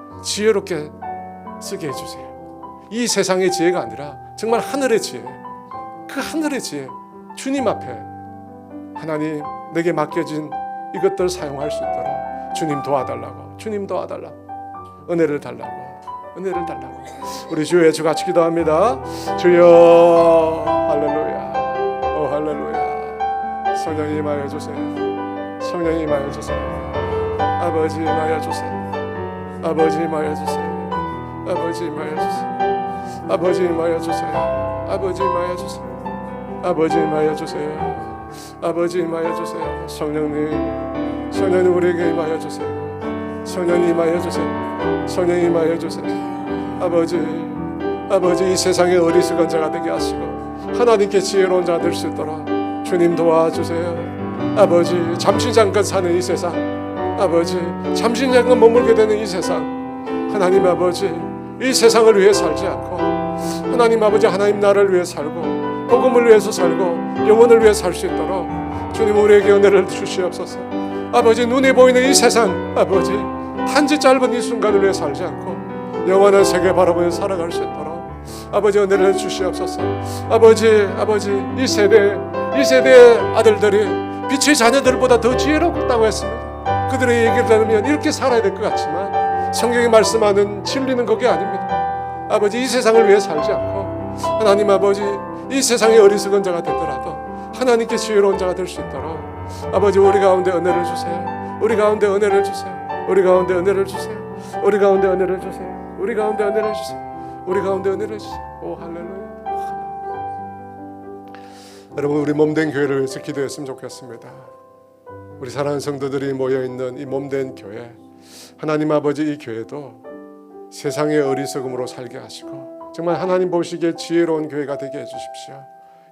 지혜롭게 쓰게 해주세요. 이 세상의 지혜가 아니라 정말 하늘의 지혜, 그 하늘의 지혜, 주님 앞에 하나님 내게 맡겨진 이것들 사용할 수 있도록 주님 도와달라고, 주님 도와달라고, 은혜를 달라고, 은혜를 달라고. 우리 주 예수 같이 기도합니다. 주여 할렐루야, 오 할렐루야. 성령님 임하여 주세요. 성령님 임하여 주세요. 아버지 임하여 주세요. 아버지 임하여 주세요. 아버지 임하여 주세요. 아버지 임하여 주세요. 아버지 임하여 주세요. 아버지 임하여 주세요. 아버지 임하여 주세요. 성령님, 성령님 우리에게 임하여 주세요. 성령님 임하여 주세요. 성령님 임하여 주세요. 아버지 이 세상의 어리석은 자가 되게 하시고 하나님께 지혜로운 자가 될 수 있도록 주님 도와주세요. 아버지 잠시 잠깐 사는 이 세상, 아버지 잠시 잠깐 머물게 되는 이 세상, 하나님 아버지 이 세상을 위해 살지 않고 하나님 아버지 하나님 나라를 위해 살고 복음을 위해서 살고 영혼을 위해 살 수 있도록 주님 우리에게 은혜를 주시옵소서. 아버지 눈에 보이는 이 세상, 아버지 단지 짧은 이 순간을 위해 살지 않고 영원한 세계 바라보며 살아갈 수 있도록 아버지 은혜를 주시옵소서. 아버지 이 세대의 아들들이 빛의 자녀들보다 더 지혜롭다고 했습니다. 그들의 얘기를 들으면 이렇게 살아야 될 것 같지만 성경이 말씀하는 진리는 그게 아닙니다. 아버지 이 세상을 위해 살지 않고 하나님 아버지 이 세상의 어리석은 자가 되더라도 하나님께 지혜로운 자가 될 수 있도록 아버지 우리 가운데 은혜를 주세요. 우리 가운데 은혜를 주세요. 우리 가운데 은혜를 주세요. 우리 가운데 은혜를 주세요. 우리 가운데 은혜를 주세요. 우리 가운데 은혜를 주세요. 오 할렐루야. 여러분 우리 몸된 교회를 위해서 기도했으면 좋겠습니다. 우리 사랑하는 성도들이 모여있는 이 몸된 교회, 하나님 아버지 이 교회도 세상의 어리석음으로 살게 하시고 정말 하나님 보시기에 지혜로운 교회가 되게 해주십시오.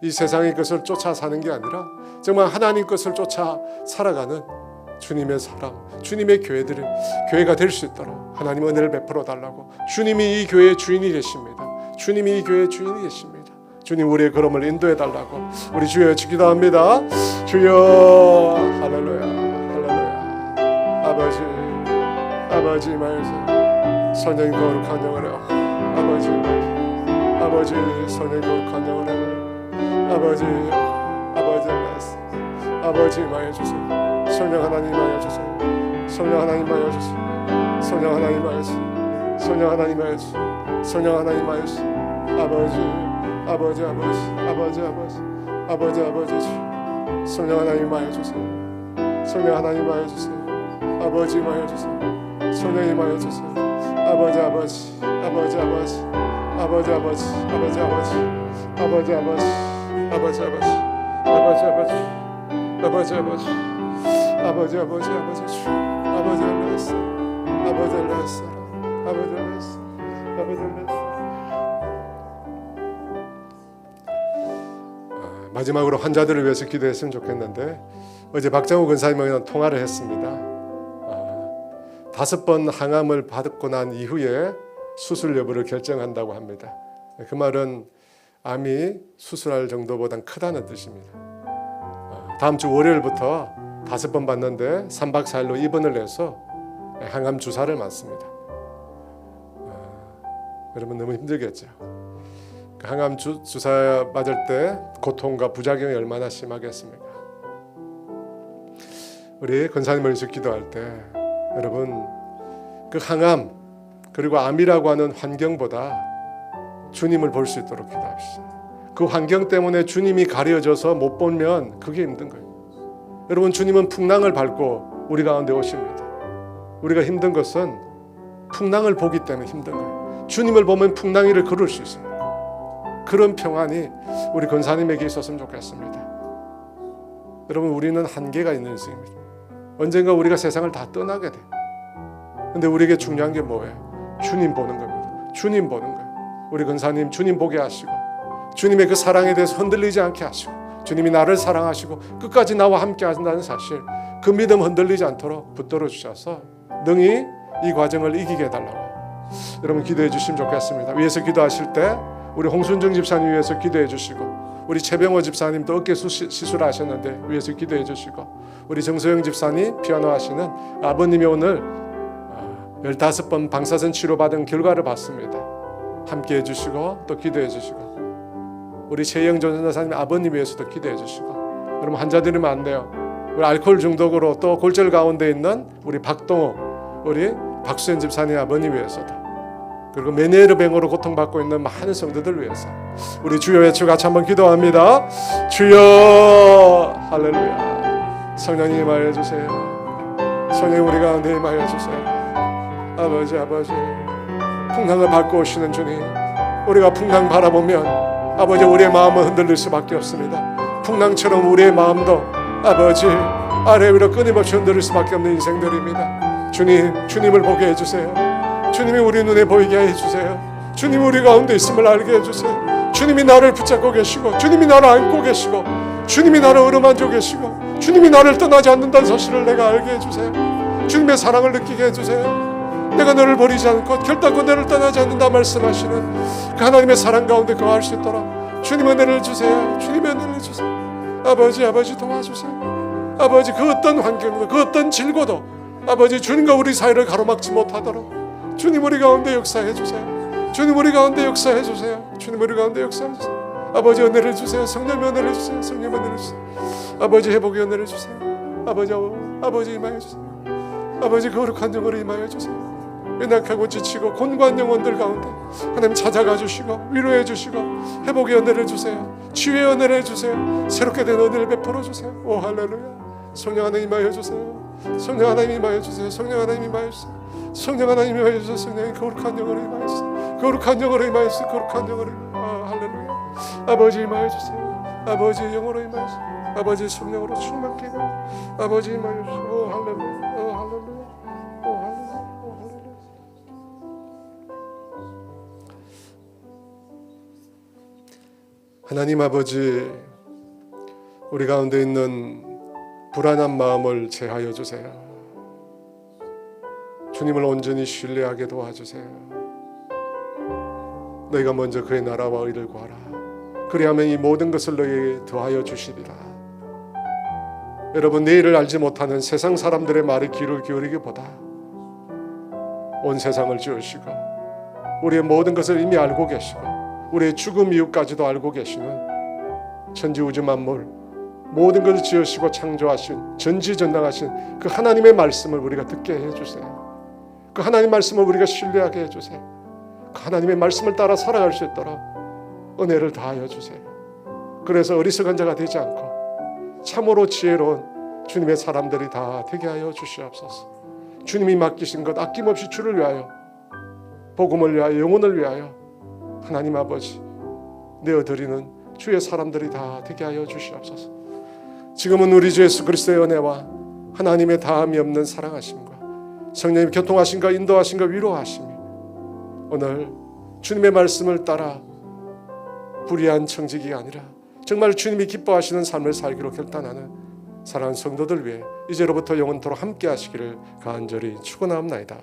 이 세상의 것을 쫓아 사는 게 아니라 정말 하나님 것을 쫓아 살아가는 주님의 사람, 주님의 교회가 될 수 있도록 하나님 은혜를 베풀어 달라고. 주님이 이 교회의 주인이 되십니다. 주님이 이 교회의 주인이 되십니다. 주님 우리의 걸음을 인도해 달라고 우리 주여 기도합니다. 주여 할렐루야, 할렐루야. 아버지 말씀 선행 거룩한 영을 아버지 선행 거룩한 영을 아버지 임하여 주세요. 성령 하나님 임하여 주세요. 성령 하나님 임하여 주세요. 성령 하나님 임하여 주세요. 성령 하나님 임하여 주세요. 성령 하나님 임하여 주세요. 아버지 성령 하나님 임하여 주세요. 성령 하나님 임하여 주세요. 아버지 임하여 주세요. 성령 임하여 주세요. 아버지 마지막으로 환자들을 위해서 기도했으면 좋겠는데 어제 박장호 권사님이랑 통화를 했습니다. 5번 항암을 받고 난 이후에 수술 여부를 결정한다고 합니다. 그 말은 암이 수술할 정도보단 크다는 뜻입니다. 다음 주 월요일부터 5번 받는데 3박 4일로 입원을 해서 항암 주사를 맞습니다. 여러분 너무 힘들겠죠. 항암 주사 맞을 때 고통과 부작용이 얼마나 심하겠습니까? 우리 권사님을 위해서 기도할 때 여러분 그 항암 그리고 암이라고 하는 환경보다 주님을 볼 수 있도록 기도합시다. 그 환경 때문에 주님이 가려져서 못 보면 그게 힘든 거예요. 여러분 주님은 풍랑을 밟고 우리 가운데 오십니다. 우리가 힘든 것은 풍랑을 보기 때문에 힘든 거예요. 주님을 보면 풍랑 위를 걸을 수 있습니다. 그런 평안이 우리 권사님에게 있었으면 좋겠습니다. 여러분 우리는 한계가 있는 인생입니다. 언젠가 우리가 세상을 다 떠나게 돼요. 근데 우리에게 중요한 게 뭐예요? 주님 보는 겁니다. 주님 보는 거예요. 우리 권사님 주님 보게 하시고 주님의 그 사랑에 대해서 흔들리지 않게 하시고 주님이 나를 사랑하시고 끝까지 나와 함께 하신다는 사실, 그 믿음 흔들리지 않도록 붙들어 주셔서 능히 이 과정을 이기게 해달라고 여러분 기도해 주시면 좋겠습니다. 위에서 기도하실 때 우리 홍순정 집사님 위해서 기도해 주시고 우리 최병호 집사님도 어깨 시술하셨는데 위해서 기도해 주시고 우리 정소영 집사님 피아노 하시는 아버님이 오늘 15번 방사선 치료받은 결과를 봤습니다. 함께 해주시고 또 기도해 주시고 우리 최영 전도사님 아버님 위해서도 기도해 주시고 여러분 환자 드리면 안 돼요. 우리 알코올 중독으로 또 골절 가운데 있는 우리 박동호 우리 박수현 집사님 아버님 위해서도 그리고 메니에르병으로 고통받고 있는 많은 성도들 위해서 우리 주여 외쳐 같이 한번 기도합니다. 주여 할렐루야. 성령님 임하여 주세요. 성령 우리 가운데 임하여 주세요. 아버지 풍랑을 밟고 오시는 주님 우리가 풍랑 바라보면 아버지 우리의 마음은 흔들릴 수밖에 없습니다. 풍랑처럼 우리의 마음도 아버지 아래 위로 끊임없이 흔들릴 수밖에 없는 인생들입니다. 주님을 보게 해주세요. 주님이 우리 눈에 보이게 해주세요. 주님 우리 가운데 있음을 알게 해주세요. 주님이 나를 붙잡고 계시고 주님이 나를 안고 계시고 주님이 나를 어루만져 계시고 주님이 나를 떠나지 않는다는 사실을 내가 알게 해주세요. 주님의 사랑을 느끼게 해주세요. 내가 너를 버리지 않고 결단코 너를 떠나지 않는다 말씀하시는 그 하나님의 사랑 가운데 거할 수 있도록 주님 은혜를 주세요. 주님의 은혜를 주세요. 아버지 도와주세요. 아버지 그 어떤 환경도 그 어떤 질고도 아버지 주님과 우리 사이를 가로막지 못하도록 주님 우리 가운데 역사해 주세요. 주님 우리 가운데 역사해 주세요. 주님 우리 가운데 역사해 주세요. 아버지 은혜를 주세요. 성령 은혜를 주세요. 성령 은혜를 주세요. 아버지 회복의 은혜를 주세요. 아버지 임하여 주세요. 아버지 거룩한 영으로 임하여 주세요. 연약하고 지치고 곤고한 영혼들 가운데 하나님 찾아가 주시고 위로해 주시고 회복의 은혜를 주세요. 치유의 은혜를 주세요. 새롭게 된 은혜를 베풀어 주세요. 오 할렐루야. 성령 하나님 임하여 주세요. 성령 하나님 임하여 주세요. 성령 하나님 임하여 주세요. 성령 하나님 임하여 주세요. 성령이 거룩한 영으로 임하여 주세요. 거룩한 영으로 임하여 주세요. 거룩한 영으로 할렐루야. 아버지 임하여 주세요. 아버지의 영으로 임하여 주세요. 아버지의 성령으로 충만케 하여 아버지 임하여 주시고 오 할렐루야. 오 할렐루야. 오 할렐루야. 오 할렐루야. 하나님 아버지 우리 가운데 있는 불안한 마음을 제하여 주세요. 주님을 온전히 신뢰하게 도와주세요. 너희가 먼저 그의 나라와 의를 구하라. 그리하면 이 모든 것을 너희에게 더하여 주시리라. 여러분 내일을 알지 못하는 세상 사람들의 말에 귀를 기울이기보다 온 세상을 지으시고 우리의 모든 것을 이미 알고 계시고 우리의 죽음 이후까지도 알고 계시는 천지우주 만물 모든 것을 지으시고 창조하신 전지전능하신 그 하나님의 말씀을 우리가 듣게 해주세요. 그 하나님 말씀을 우리가 신뢰하게 해주세요. 그 하나님의 말씀을 따라 살아갈 수 있도록 은혜를 다하여 주세요. 그래서 어리석은 자가 되지 않고 참으로 지혜로운 주님의 사람들이 다 되게 하여 주시옵소서. 주님이 맡기신 것 아낌없이 주를 위하여 복음을 위하여 영혼을 위하여 하나님 아버지 내어드리는 주의 사람들이 다 되게 하여 주시옵소서. 지금은 우리 주 예수 그리스도의 은혜와 하나님의 다함이 없는 사랑하심과 성령님 교통하심과 인도하심과 위로하심이 오늘 주님의 말씀을 따라 불의한 청지기가 아니라 정말 주님이 기뻐하시는 삶을 살기로 결단하는 사랑하는 성도들 위해 이제로부터 영원토록 함께 하시기를 간절히 축원하옵나이다.